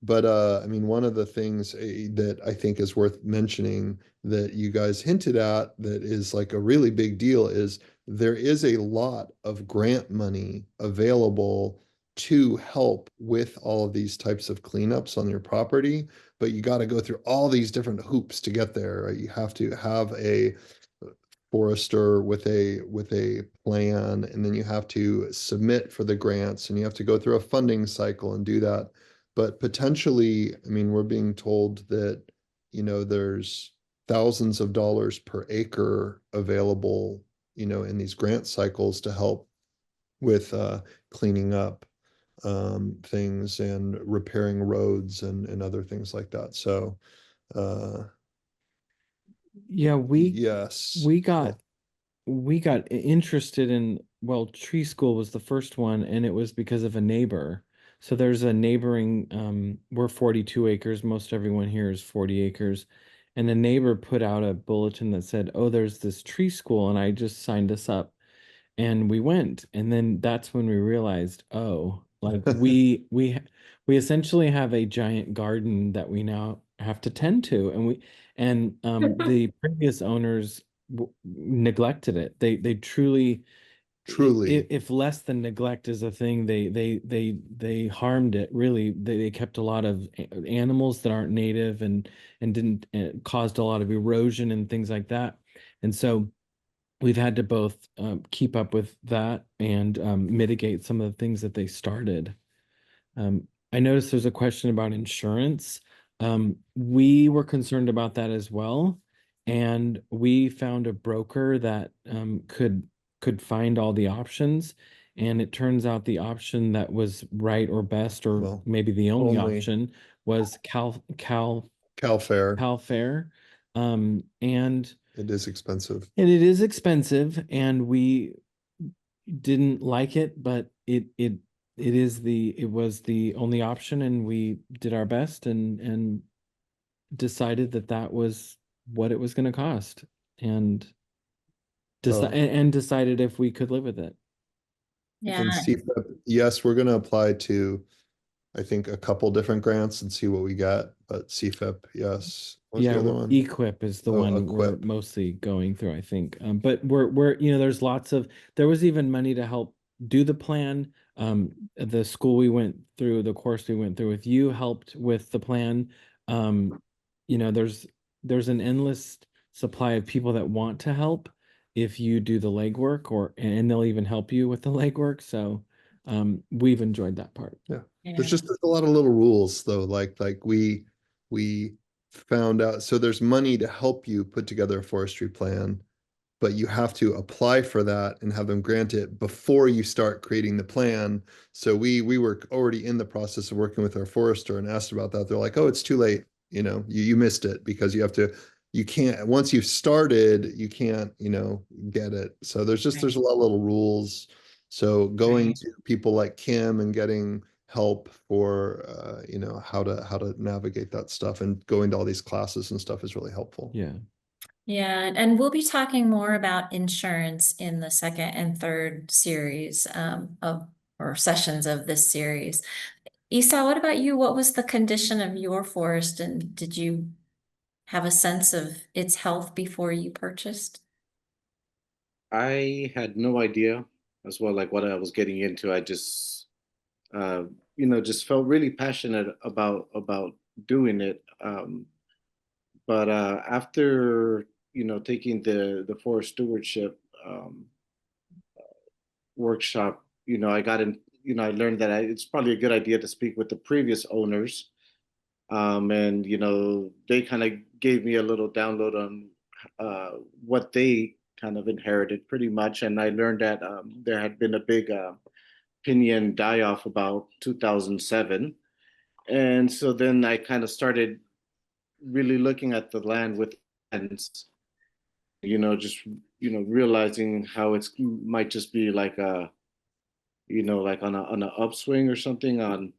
But I mean, one of the things that I think is worth mentioning that you guys hinted at that is like a really big deal is there is a lot of grant money available to help with all of these types of cleanups on your property, but you got to go through all these different hoops to get there, right? You have to have a forester with a plan, and then you have to submit for the grants, and you have to go through a funding cycle and do that. but potentially, I mean, we're being told that, there's thousands of dollars per acre available, in these grant cycles to help with cleaning up things and repairing roads and other things like that. So Yeah, yes. we got interested in, well, tree school was the first one, and it was because of a neighbor. So there's a neighboring, we're 42 acres, most everyone here is 40 acres. And the neighbor put out a bulletin that said, oh, there's this tree school, and I just signed us up. And we went, and then that's when we realized, oh, like we essentially have a giant garden that we now have to tend to, and the previous owners neglected it. They truly, Truly. if less than neglect is a thing, they harmed it. Really, they kept a lot of animals that aren't native, and didn't caused a lot of erosion and things like that. And so we've had to both keep up with that and mitigate some of the things that they started. I noticed there's a question about insurance. We were concerned about that as well, and we found a broker that could find all the options. And it turns out the option that was right or best, or Well, maybe the only only- option, was Cal Fair. And It is expensive. it is expensive, and we didn't like it, but it was the only option, and we did our best and decided that that was what it was going to cost, and Well, decided if we could live with it. Yeah, And CFIP, yes, we're going to apply to, I think, a couple different grants and see what we get. But CFIP, yes. What was the other one? Equip is the Oh, one we're Equip. mostly going through, I think. But we're there's lots of, there was even money to help do the plan. The school we went through, the course we went through with you, helped with the plan. There's an endless supply of people that want to help if you do the legwork, and they'll even help you with the legwork. So we've enjoyed that part. Yeah. yeah. There's a lot of little rules though. Like we found out, so there's money to help you put together a forestry plan, but you have to apply for that and have them grant it before you start creating the plan. So we were already in the process of working with our forester and asked about that. They're like, oh, it's too late. You missed it, because you can't, once you've started, you can't, get it. So there's a lot of little rules. So going to people like Kim and getting help for how to navigate that stuff, and going to all these classes and stuff is really helpful. Yeah. Yeah, and we'll be talking more about insurance in the second and third series or sessions of this series. Esau, what about you? What was the condition of your forest, and did you have a sense of its health before you purchased? I had no idea as well, like what I was getting into. I just, just felt really passionate about doing it. But after taking the forest stewardship workshop, I got in. I learned that it's probably a good idea to speak with the previous owners, and they kind of gave me a little download on what they kind of inherited pretty much. And I learned that there had been a big pinyon die-off about 2007. And so then I kind of started really looking at the land with ends, just, realizing how it's might just be like like on an upswing or something on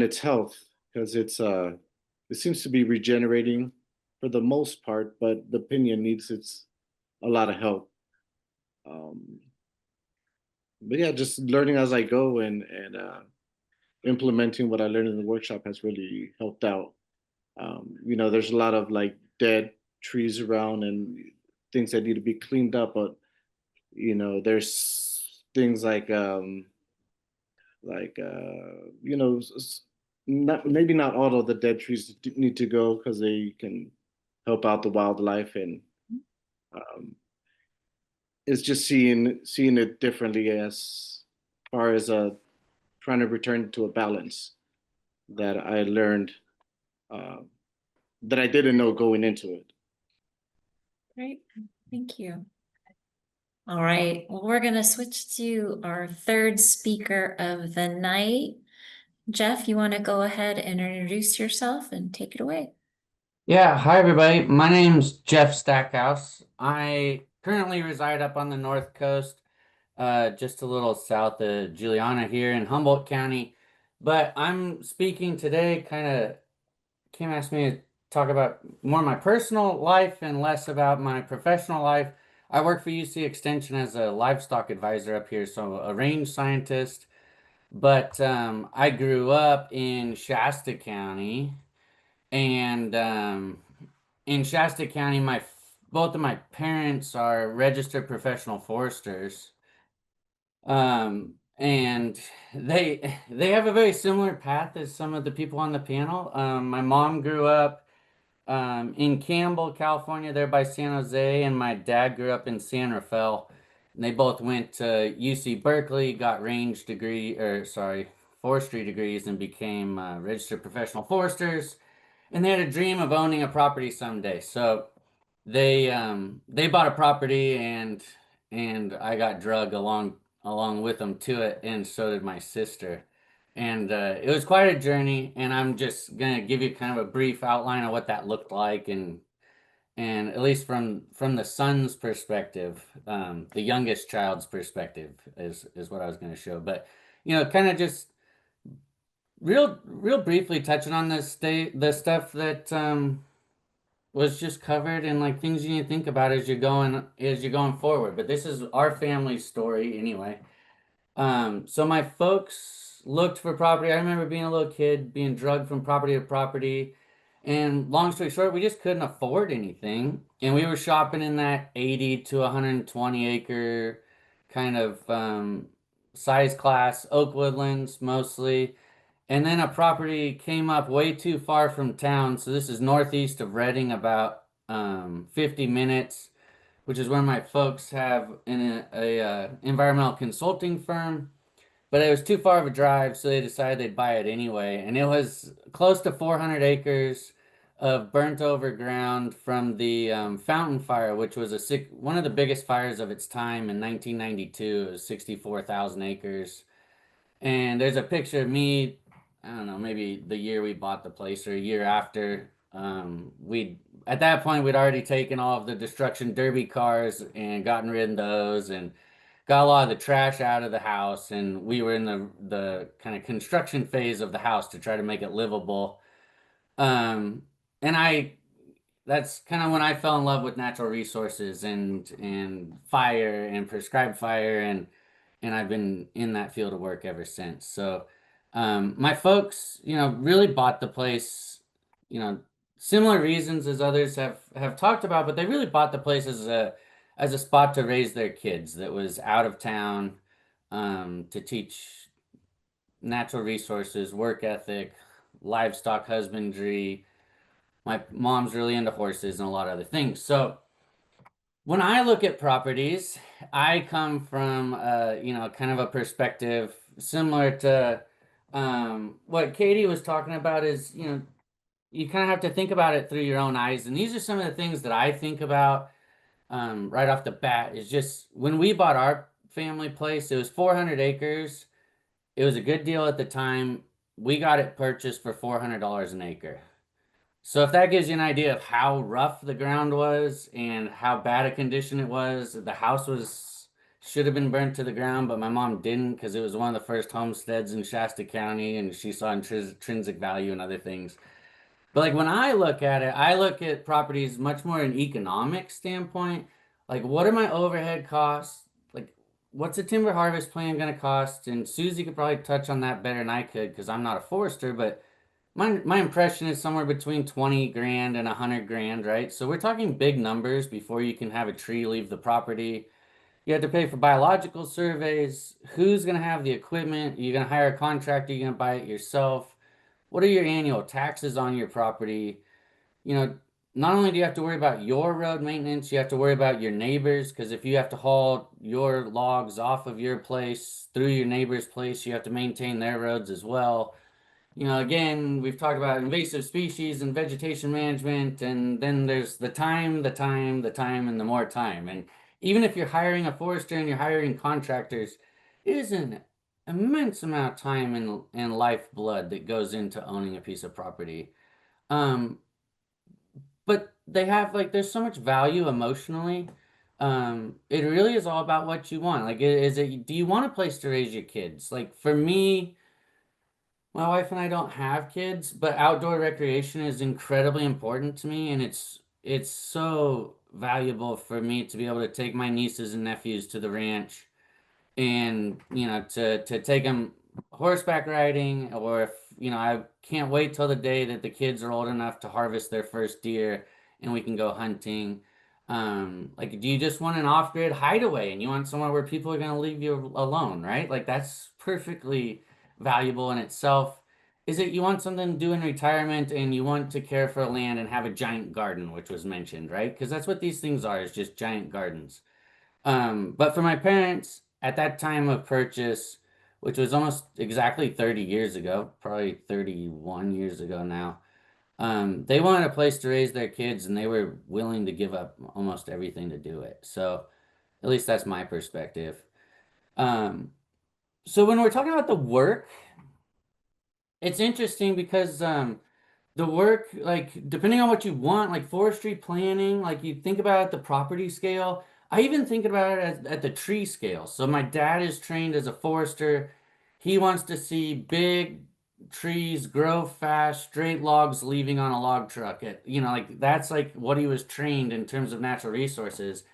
its health, because it seems to be regenerating for the most part, but the pinyon needs a lot of help. But yeah, just learning as I go, and implementing what I learned in the workshop has really helped out. There's a lot of like dead trees around and things that need to be cleaned up, but there's things like not, maybe not all of the dead trees need to go, because they can help out the wildlife. And it's just seeing it differently as far as trying to return to a balance. that I learned that I didn't know going into it. Great, thank you. All right, well, we're gonna switch to our third speaker of the night. Jeff, you want to go ahead and introduce yourself and take it away? Yeah, hi everybody. My name's Jeff Stackhouse. I currently reside up on the North Coast, just a little south of Juliana here in Humboldt County. But I'm speaking today, Kim asked me to talk about more my personal life and less about my professional life. I work for UC Extension as a livestock advisor up here, so a range scientist. But I grew up in Shasta County, and in Shasta County, both of my parents are registered professional foresters. And they have a very similar path as some of the people on the panel. My mom grew up in Campbell, California, there by San Jose, and my dad grew up in San Rafael. And they both went to UC Berkeley, got forestry degrees, and became registered professional foresters. And they had a dream of owning a property someday. So they bought a property, and I got drugged along with them to it, and so did my sister. And it was quite a journey, and I'm just gonna give you kind of a brief outline of what that looked like, and at least from the son's perspective, the youngest child's perspective is what I was gonna show. But kind of just real briefly touching on the stuff that was just covered, and like things you need to think about as you're going forward. But this is our family story anyway. So my folks looked for property. I remember being a little kid, being drugged from property to property. And long story short, we just couldn't afford anything. And we were shopping in that 80 to 120 acre kind of size class, oak woodlands mostly. And then a property came up way too far from town. So this is northeast of Reading, about 50 minutes, which is where my folks have a environmental consulting firm. But it was too far of a drive, so they decided they'd buy it anyway. And it was close to 400 acres of burnt over ground from the Fountain Fire, which was one of the biggest fires of its time in 1992. It was 64,000 acres. And there's a picture of me, I don't know, maybe the year we bought the place or a year after. At that point, we'd already taken all of the destruction derby cars and gotten rid of those, and got a lot of the trash out of the house. And we were in the kind of construction phase of the house to try to make it livable. And that's kind of when I fell in love with natural resources and fire and prescribed fire, and I've been in that field of work ever since. So my folks, really bought the place, similar reasons as others have talked about, but they really bought the place as a spot to raise their kids that was out of town, to teach natural resources, work ethic, livestock husbandry. My mom's really into horses and a lot of other things. So when I look at properties, I come from kind of a perspective similar to what Katie was talking about. Is you kind of have to think about it through your own eyes, and these are some of the things that I think about right off the bat. Is just when we bought our family place, it was 400 acres. It was a good deal at the time. We got it purchased for $400 an acre. So if that gives you an idea of how rough the ground was and how bad a condition it was, the house should have been burnt to the ground, but my mom didn't, because it was one of the first homesteads in Shasta County, and she saw intrinsic value and other things. But like when I look at it, I look at properties much more an economic standpoint. Like, what are my overhead costs? Like, what's a timber harvest plan going to cost? And Susie could probably touch on that better than I could, because I'm not a forester, but my impression is somewhere between 20 grand and 100 grand, right? So we're talking big numbers before you can have a tree leave the property. You have to pay for biological surveys. Who's going to have the equipment? Are you going to hire a contractor? Are you going to buy it yourself? What are your annual taxes on your property? Not only do you have to worry about your road maintenance, you have to worry about your neighbors, because if you have to haul your logs off of your place through your neighbor's place, you have to maintain their roads as well. you know, again, we've talked about invasive species and vegetation management, and then there's the time, and the more time. And even if you're hiring a forester and you're hiring contractors, it is an immense amount of time and lifeblood that goes into owning a piece of property. Um, but they have like there's so much value emotionally. It really is all about what you want. Like, is it, do you want a place to raise your kids? Like for me, my wife and I don't have kids, but outdoor recreation is incredibly important to me, and it's so valuable for me to be able to take my nieces and nephews to the ranch and to take them horseback riding, or if I can't wait till the day that the kids are old enough to harvest their first deer and we can go hunting. Like, do you just want an off-grid hideaway and you want somewhere where people are going to leave you alone, right? Like, that's perfectly valuable in itself. Is it you want something to do in retirement and you want to care for land and have a giant garden, which was mentioned, right? Because that's what these things are, is just giant gardens. But for my parents at that time of purchase, which was almost exactly 30 years ago, probably 31 years ago now, they wanted a place to raise their kids and they were willing to give up almost everything to do it. So at least that's my perspective. Um, so when we're talking about the work, it's interesting because the work, like depending on what you want, like forestry planning, like you think about it at the property scale. I even think about it at the tree scale. So my dad is trained as a forester. He wants to see big trees grow fast, straight logs leaving on a log truck. Like that's like what he was trained in terms of natural resources.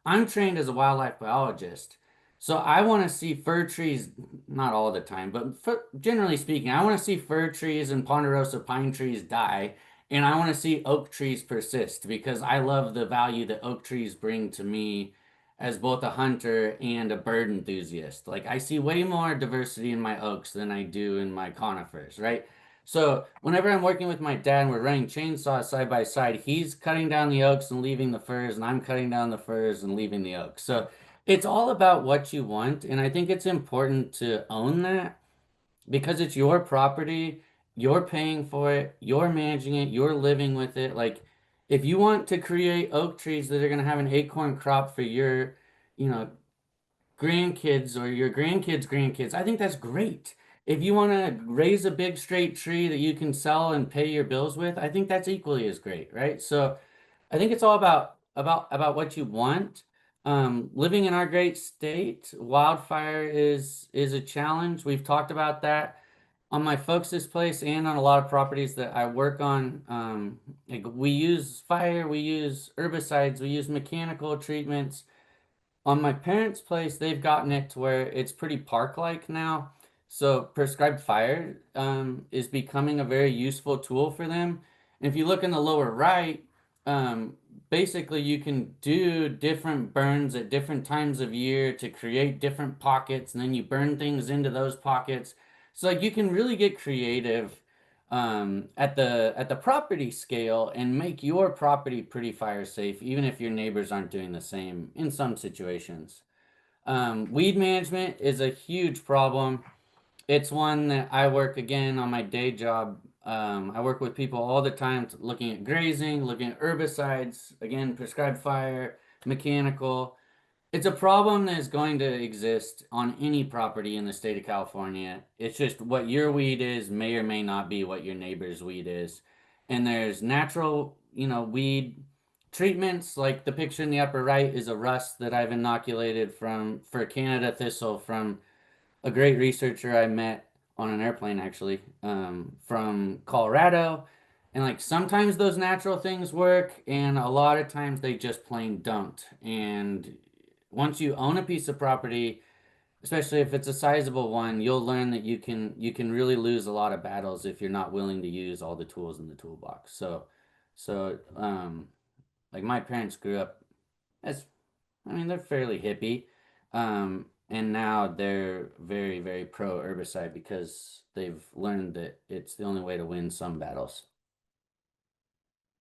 I'm trained as a wildlife biologist. So I want to see fir trees, not all the time, but generally speaking, I want to see fir trees and ponderosa pine trees die. And I want to see oak trees persist because I love the value that oak trees bring to me as both a hunter and a bird enthusiast. Like I see way more diversity in my oaks than I do in my conifers, right? So whenever I'm working with my dad and we're running chainsaws side by side, he's cutting down the oaks and leaving the firs, and I'm cutting down the firs and leaving the oaks. So it's all about what you want, and I think it's important to own that because it's your property, you're paying for it, you're managing it, you're living with it. Like if you want to create oak trees that are going to have an acorn crop for your, you know, grandkids or your grandkids, I think that's great. If you want to raise a big straight tree that you can sell and pay your bills with, I think that's equally as great, right? So I think it's all about what you want. Living in our great state, wildfire is a challenge. We've talked about that on my folks' place and on a lot of properties that I work on. Like we use fire, we use herbicides, we use mechanical treatments. On my parents' place, they've gotten it to where it's pretty park-like now. So prescribed fire is becoming a very useful tool for them. And if you look in the lower right, um, basically you can do different burns at different times of year to create different pockets, and then you burn things into those pockets. So like you can really get creative at the property scale and make your property pretty fire safe, even if your neighbors aren't doing the same in some situations. Weed management is a huge problem. It's one that I work again on my day job. I work with people all the time looking at grazing, looking at herbicides, again, prescribed fire, mechanical. It's a problem that is going to exist on any property in the state of California. It's just what your weed is may or may not be what your neighbor's weed is. And there's natural, weed treatments, like the picture in the upper right is a rust that I've inoculated for Canada thistle from a great researcher I met on an airplane actually, from Colorado. And like sometimes those natural things work, and a lot of times they just plain don't. And once you own a piece of property, especially if it's a sizable one, you'll learn that you can really lose a lot of battles if you're not willing to use all the tools in the toolbox. So like my parents grew up as, I mean, they're fairly hippie. And now they're very, very pro herbicide because they've learned that it's the only way to win some battles.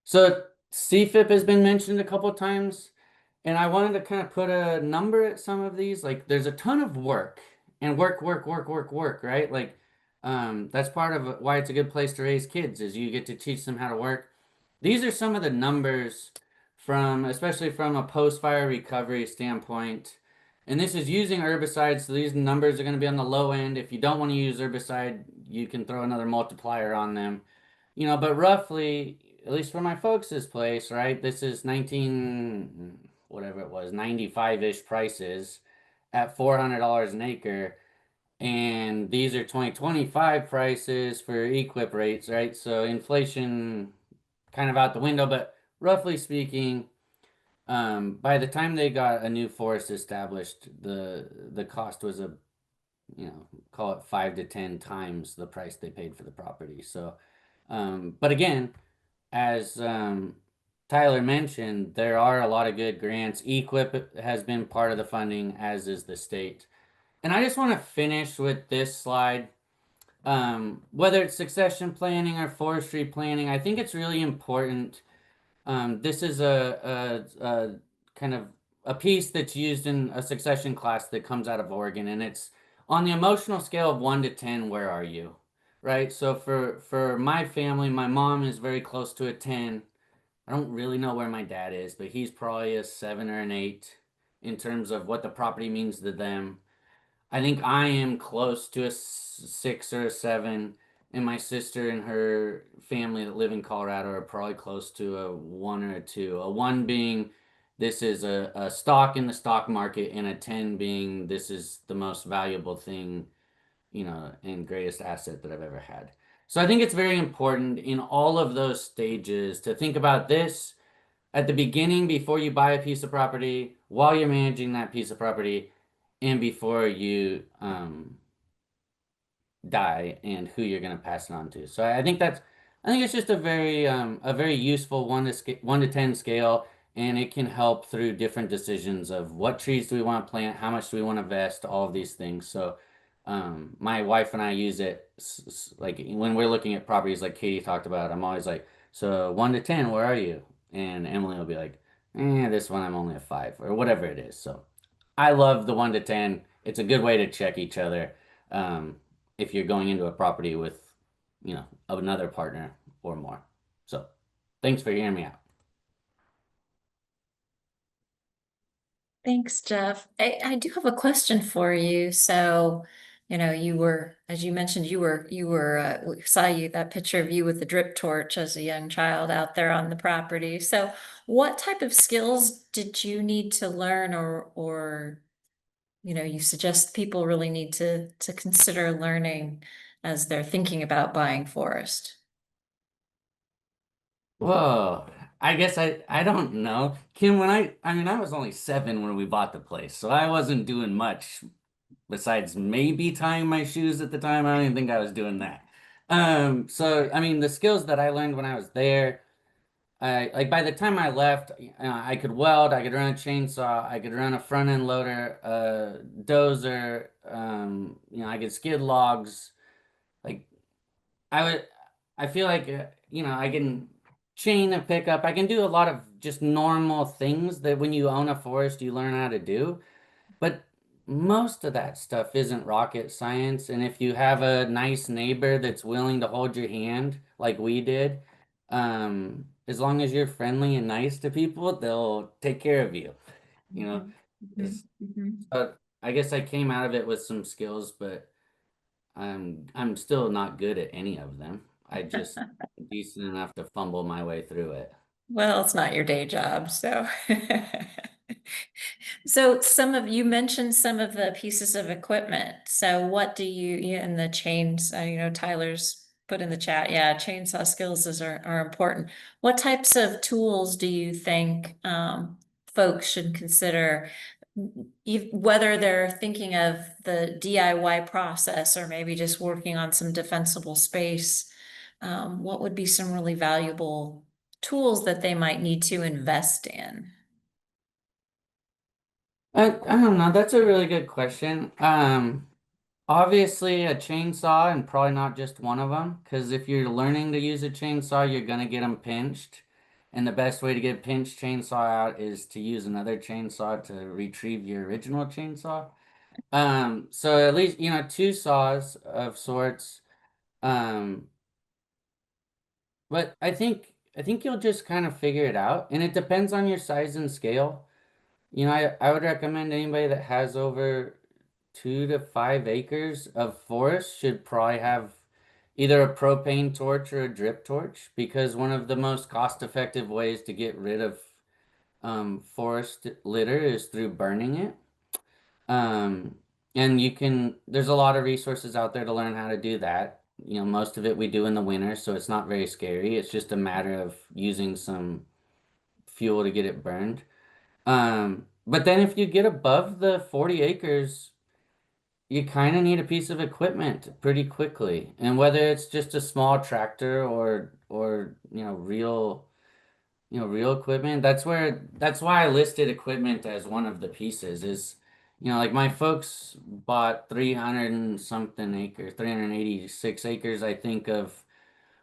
So CFIP has been mentioned a couple of times, and I wanted to kind of put a number at some of these. Like there's a ton of work and work, right? Like That's part of why it's a good place to raise kids, is you get to teach them how to work. These are some of the numbers from, especially from a post-fire recovery standpoint. And this is using herbicides, so these numbers are going to be on the low end. If you don't want to use herbicide, you can throw another multiplier on them. But roughly, at least for my folks' place, right? This is whatever it was, 95-ish prices at $400 an acre. And these are 2025 prices for equip rates, right? So inflation kind of out the window, but roughly speaking, by the time they got a new forest established, the cost was call it 5 to 10 times the price they paid for the property. So, but again, as Tyler mentioned, there are a lot of good grants. Equip has been part of the funding, as is the state. And I just want to finish with this slide. Whether it's succession planning or forestry planning, I think it's really important. This is a kind of a piece that's used in a succession class that comes out of Oregon, and it's on the emotional scale of 1 to 10. Where are you? Right. So for my family, my mom is very close to a 10. I don't really know where my dad is, but he's probably a 7 or an 8 in terms of what the property means to them. I think I am close to a 6 or a 7, and my sister and her family that live in Colorado are probably close to a 1 or a 2. A 1 being this is a stock in the stock market, and a 10 being this is the most valuable thing, and greatest asset that I've ever had. So I think it's very important in all of those stages to think about this at the beginning before you buy a piece of property, while you're managing that piece of property, and before you die, and who you're going to pass it on to. So I think it's just a very useful 1 to 10 scale, and it can help through different decisions of what trees do we want to plant, how much do we want to invest, all of these things. So my wife and I use it like when we're looking at properties like Katie talked about. I'm always like, so 1 to 10, where are you? And Emily will be like, this one I'm only a 5, or whatever it is. So I love the 1 to 10. It's a good way to check each other um, if you're going into a property with, another partner or more. So thanks for hearing me out. Thanks, Jeff. I do have a question for you. So, you were, as you mentioned, we saw that picture of you with the drip torch as a young child out there on the property. So what type of skills did you need to learn, or, you suggest people really need to consider learning as they're thinking about buying forest? Whoa. I guess I don't know. Kim, I was only 7 when we bought the place, so I wasn't doing much besides maybe tying my shoes at the time. I don't even think I was doing that. So I mean, the skills that I learned when I was there, by the time I left, I could weld, I could run a chainsaw, I could run a front end loader, a dozer, I could skid logs. Like I would, I feel like, I can chain a pickup. I can do a lot of just normal things that when you own a forest, you learn how to do. But most of that stuff isn't rocket science. And if you have a nice neighbor that's willing to hold your hand, like we did, as long as you're friendly and nice to people, they'll take care of you. You know, it's, I guess I came out of it with some skills, but I'm still not good at any of them. I just decent enough to fumble my way through it. Well, it's not your day job, so. So you mentioned some of the pieces of equipment. So what do and the chains, Tyler's put in the chat, yeah, chainsaw skills are important. What types of tools do you think folks should consider, whether they're thinking of the DIY process or maybe just working on some defensible space? What would be some really valuable tools that they might need to invest in? I don't know. That's a really good question. Obviously a chainsaw, and probably not just one of them, because if you're learning to use a chainsaw, you're gonna get them pinched. And the best way to get a pinched chainsaw out is to use another chainsaw to retrieve your original chainsaw. So at least, 2 saws of sorts. Um, but I think you'll just kind of figure it out, and it depends on your size and scale. You know, I would recommend anybody that has over 2 to 5 acres of forest should probably have either a propane torch or a drip torch, because one of the most cost-effective ways to get rid of forest litter is through burning it. Um, and there's a lot of resources out there to learn how to do that. You know, most of it we do in the winter, so it's not very scary. It's just a matter of using some fuel to get it burned. But then if you get above the 40 acres, you kind of need a piece of equipment pretty quickly. And whether it's just a small tractor or real equipment, that's why I listed equipment as one of the pieces. Is like my folks bought 300 and something acres, 386 acres, I think, of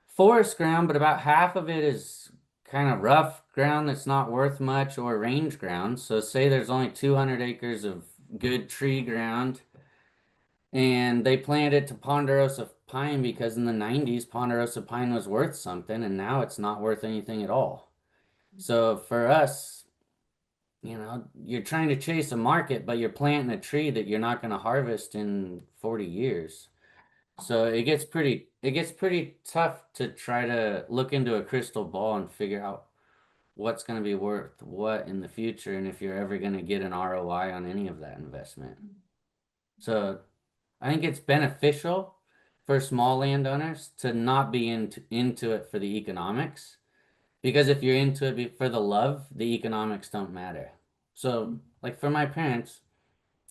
forest ground, but about half of it is kind of rough ground that's not worth much, or range ground. So say there's only 200 acres of good tree ground, and they planted to ponderosa pine because in the 90s ponderosa pine was worth something, and now it's not worth anything at all. So for us, you're trying to chase a market, but you're planting a tree that you're not going to harvest in 40 years. So it gets pretty tough to try to look into a crystal ball and figure out what's going to be worth what in the future, and if you're ever going to get an ROI on any of that investment. So I think it's beneficial for small landowners to not be into it for the economics, because if you're into it for the love, the economics don't matter. So, like for my parents,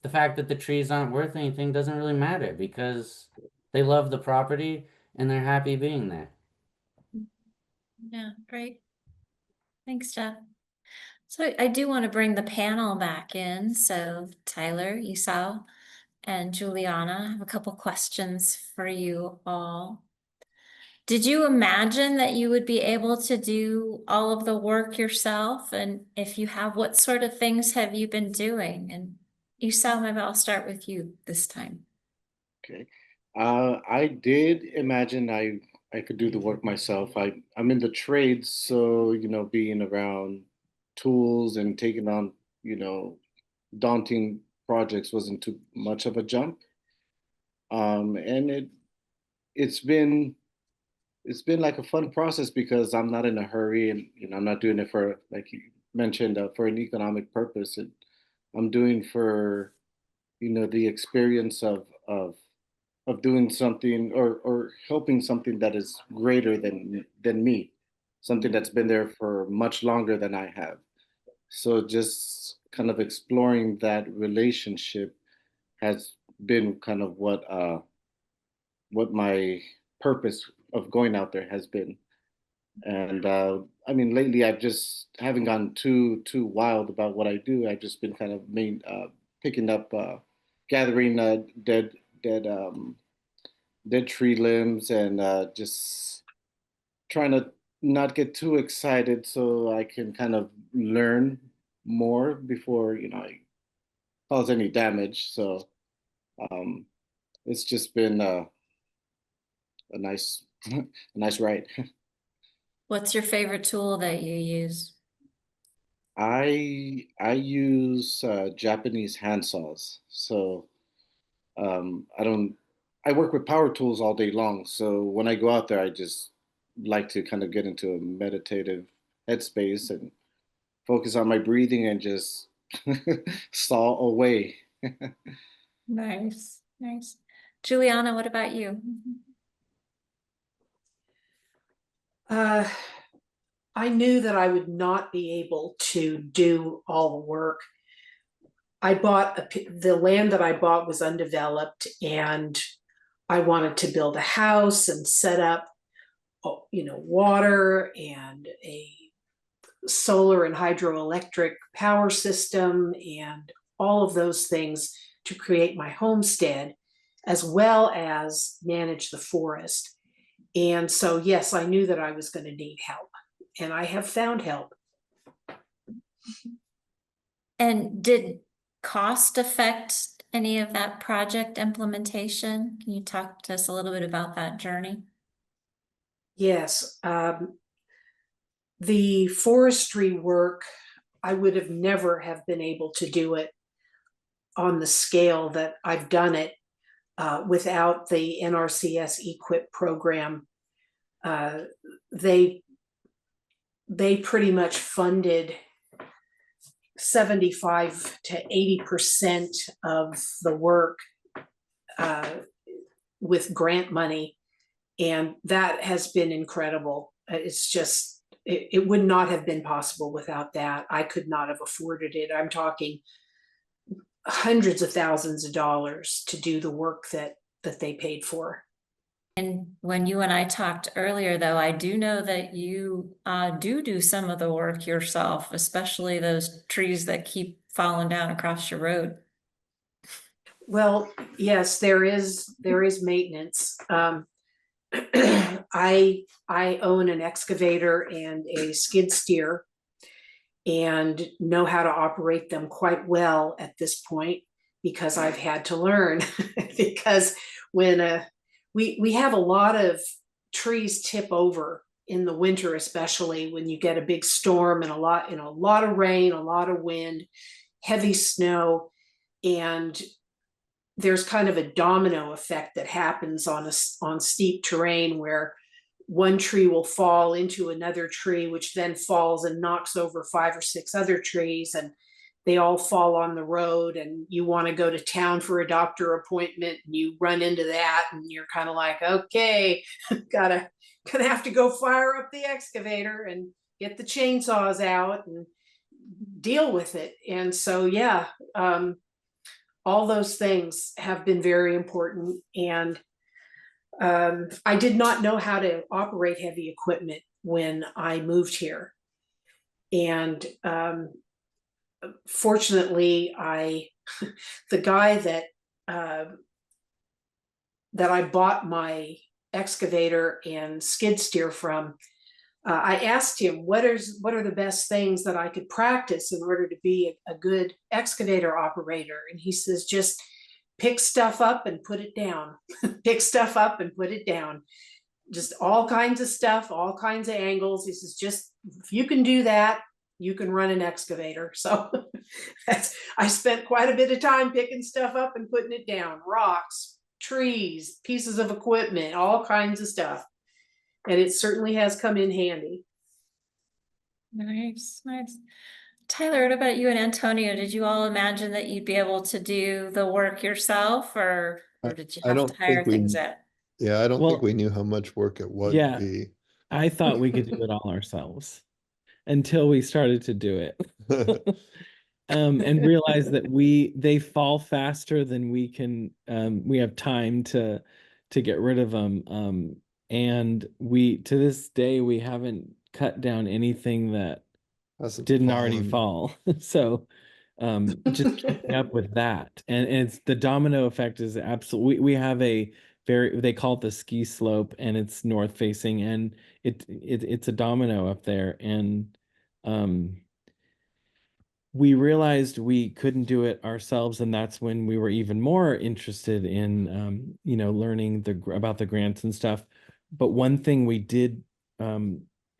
the fact that the trees aren't worth anything doesn't really matter, because they love the property and they're happy being there. Yeah, great. Thanks, Jeff. So I do want to bring the panel back in. So Tyler, Esau, and Juliana, I have a couple questions for you all. Did you imagine that you would be able to do all of the work yourself? And if you have, what sort of things have you been doing? And Esau, maybe I'll start with you this time. Okay. I did imagine I could do the work myself. I'm in the trades, so being around tools and taking on daunting projects wasn't too much of a jump. And it's been like a fun process because I'm not in a hurry, and I'm not doing it for, like you mentioned, for an economic purpose. I'm doing for the experience of doing something, or helping something that is greater than me, something that's been there for much longer than I have. So just kind of exploring that relationship has been kind of what my purpose of going out there has been. And I mean, lately I've just haven't gone too wild about what I do. I've just been kind of picking up, gathering dead dead tree limbs, and just trying to not get too excited so I can kind of learn more before I cause any damage. So um, it's just been a nice a nice ride. What's your favorite tool that you use? I use Japanese hand saws. So I don't I work with power tools all day long. So when I go out there, I just like to kind of get into a meditative headspace and focus on my breathing and just saw away. Nice, nice. Juliana, what about you? I knew that I would not be able to do all the work. The land that I bought was undeveloped, and I wanted to build a house and set up, water and a solar and hydroelectric power system and all of those things to create my homestead, as well as manage the forest. And so, yes, I knew that I was going to need help, and I have found help. And did cost affect any of that project implementation? Can you talk to us a little bit about that journey? Yes, the forestry work, I would have never have been able to do it on the scale that I've done it without the NRCS EQIP program. They pretty much funded 75 to 80% of the work with grant money, and that has been incredible. It's just, it would not have been possible without that. I could not have afforded it. I'm talking hundreds of thousands of dollars to do the work that they paid for. And when you and I talked earlier, though, I do know that you do some of the work yourself, especially those trees that keep falling down across your road. Well, yes, there is maintenance. I own an excavator and a skid steer and know how to operate them quite well at this point because I've had to learn. Because when we have a lot of trees tip over in the winter, especially when you get a big storm and a lot of rain, a lot of wind, heavy snow, and there's kind of a domino effect that happens on steep terrain where one tree will fall into another tree, which then falls and knocks over 5 or 6 other trees, and they all fall on the road, and you want to go to town for a doctor appointment, and you run into that, and you're kind of like, okay, gonna have to go fire up the excavator and get the chainsaws out and deal with it. And so, yeah, all those things have been very important. And I did not know how to operate heavy equipment when I moved here. And fortunately, the guy that I bought my excavator and skid steer from, I asked him, what are the best things that I could practice in order to be a good excavator operator? And he says, just pick stuff up and put it down. Pick stuff up and put it down. Just all kinds of stuff, all kinds of angles. He says, just if you can do that, you can run an excavator. So I spent quite a bit of time picking stuff up and putting it down. Rocks, trees, pieces of equipment, all kinds of stuff. And it certainly has come in handy. Nice, nice. Tyler, what about you and Antonio? Did you all imagine that you'd be able to do the work yourself, or did you I have don't to hire think we, things out? yeah, I don't think Well, we knew how much work it would yeah. be. I thought we could do it all ourselves until we started to do it. And realized that they fall faster than we can, we have time to get rid of them. And to this day, we haven't cut down anything that Hasn't didn't already fallen. fall. So just keeping up with that. And it's the domino effect is absolutely, we have they call it the ski slope, and it's north facing, and it's a domino up there. And we realized we couldn't do it ourselves, and that's when we were even more interested in learning about the grants and stuff. But one thing we did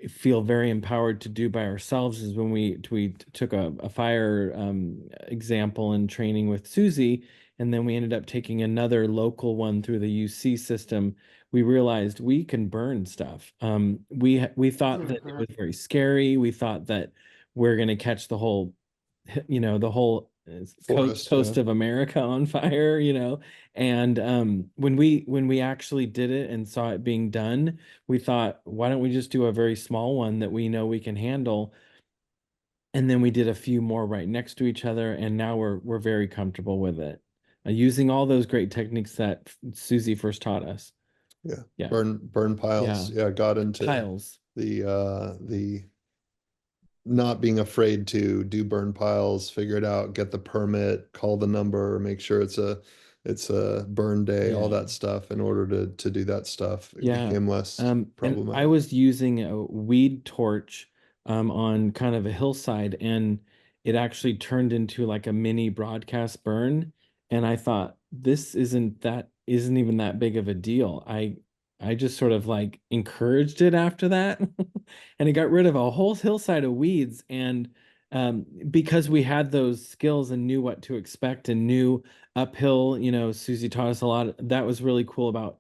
feel very empowered to do by ourselves is when we took a fire example and training with Susie, and then we ended up taking another local one through the UC system. We realized we can burn stuff. We thought that it was very scary. We thought that we're going to catch the whole Forest, coast yeah. of America on fire, and when we actually did it and saw it being done, we thought, why don't we just do a very small one that we know we can handle? And then we did a few more right next to each other, and now we're very comfortable with it, using all those great techniques that Susie first taught us. Yeah. Burn piles. Yeah, got into Piles. the not being afraid to do burn piles, figure it out, get the permit, call the number, make sure it's a burn day, all that stuff in order to do that stuff. It became less problematic. And I was using a weed torch on kind of a hillside, and it actually turned into like a mini broadcast burn. And I thought, this isn't even that big of a deal. I just sort of like encouraged it after that. And it got rid of a whole hillside of weeds. And because we had those skills and knew what to expect and knew uphill, Susie taught us a lot. That was really cool about,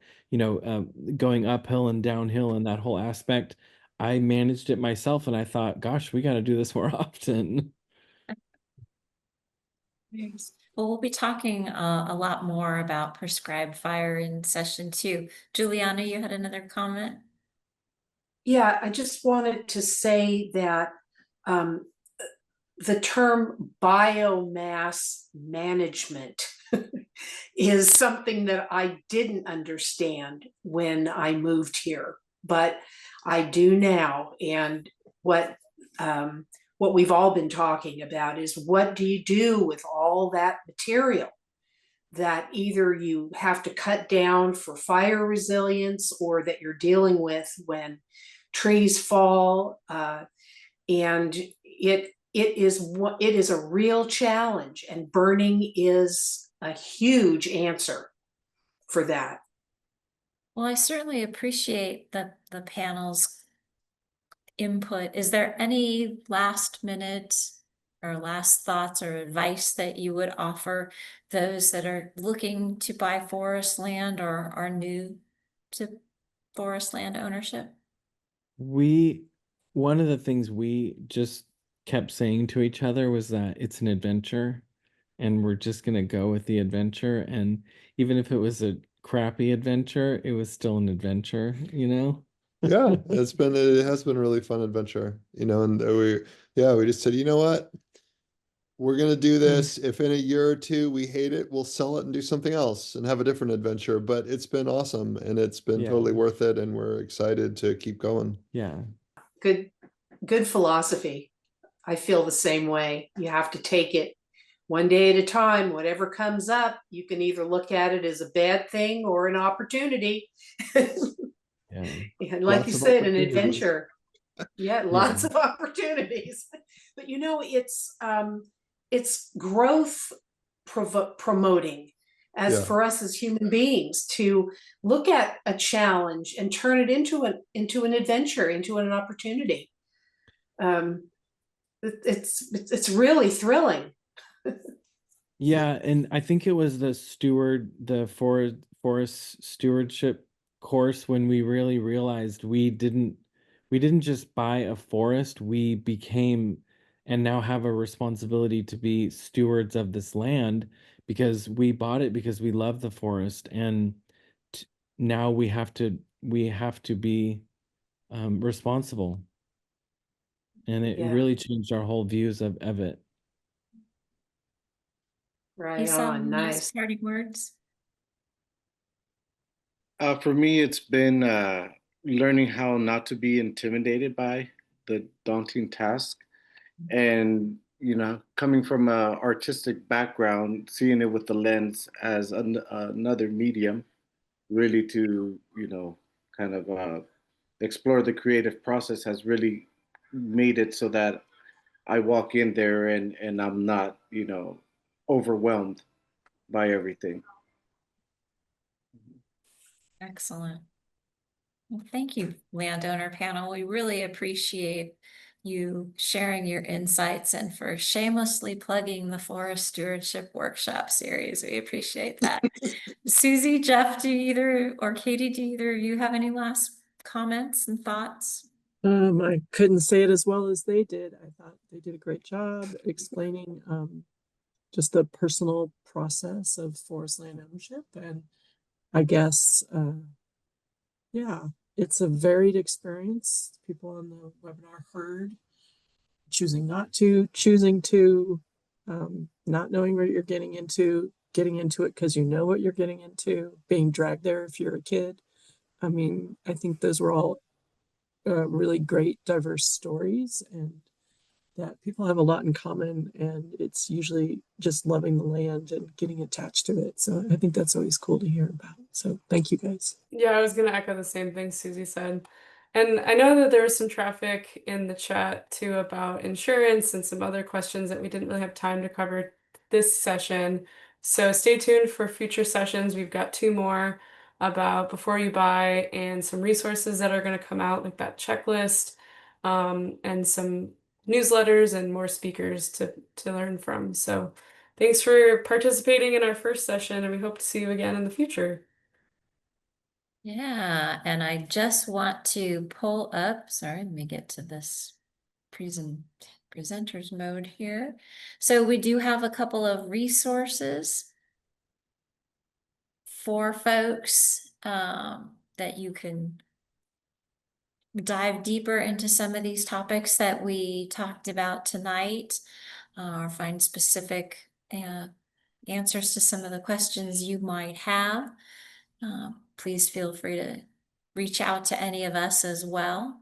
going uphill and downhill and that whole aspect. I managed it myself and I thought, gosh, we got to do this more often. Yes. Well, we'll be talking a lot more about prescribed fire in session 2. Juliana, you had another comment? Yeah, I just wanted to say that um, the term biomass management is something that I didn't understand when I moved here, but I do now. And what we've all been talking about is, what do you do with all that material that either you have to cut down for fire resilience, or that you're dealing with when trees fall, and it is a real challenge, and burning is a huge answer for that. Well, I certainly appreciate the panel's input. Is there any last minute or last thoughts or advice that you would offer those that are looking to buy forest land or are new to forest land ownership? One of the things we just kept saying to each other was that it's an adventure and we're just going to go with the adventure. And even if it was a crappy adventure, it was still an adventure, Yeah, it has been a really fun adventure, and we just said, you know what? We're gonna do this. If in a year or two we hate it, we'll sell it and do something else and have a different adventure. But it's been awesome and it's been Yeah. totally worth it, and we're excited to keep going. Yeah. Good philosophy. I feel the same way. You have to take it one day at a time. Whatever comes up, you can either look at it as a bad thing or an opportunity. Yeah. And like you Lots of said, an opportunities. adventure. Yeah, lots of opportunities. But it's growth promoting, as Yeah. for us as human beings, to look at a challenge and turn it into an adventure, into an opportunity. It's really thrilling. Yeah, and I think it was the forest stewardship course when we really realized we didn't just buy a forest, we became and now have a responsibility to be stewards of this land because we bought it because we love the forest, and t now we have to be responsible. And it Yeah, really changed our whole views of it. right Lisa, on. last Nice. parting words? For me, it's been learning how not to be intimidated by the daunting task. And, coming from an artistic background, seeing it with the lens as another medium, really to, kind of explore the creative process has really made it so that I walk in there and I'm not, overwhelmed by everything. Excellent. Well, thank you, landowner panel. We really appreciate you sharing your insights and for shamelessly plugging the Forest Stewardship Workshop series. We appreciate that. Susie, Jeff, or Katie, do either of you have any last comments and thoughts? I couldn't say it as well as they did. I thought they did a great job explaining just the personal process of forest land ownership. And I guess, yeah, it's a varied experience. People on the webinar heard choosing not to, choosing to, not knowing what you're getting into it because you know what you're getting into, being dragged there if you're a kid. I mean, I think those were all really great, diverse stories, and that people have a lot in common, and it's usually just loving the land and getting attached to it. So I think that's always cool to hear about. So thank you guys. Yeah, I was gonna echo the same thing Susie said. And I know that there was some traffic in the chat too about insurance and some other questions that we didn't really have time to cover this session. So stay tuned for future sessions. We've got 2 more about before you buy and some resources that are going to come out, like that checklist, and some newsletters and more speakers to learn from. So thanks for participating in our first session, and we hope to see you again in the future. Yeah, and I just want to pull up, sorry, let me get to this presenters mode here. So we do have a couple of resources for folks that you can dive deeper into some of these topics that we talked about tonight, or find specific answers to some of the questions you might have. Please feel free to reach out to any of us as well.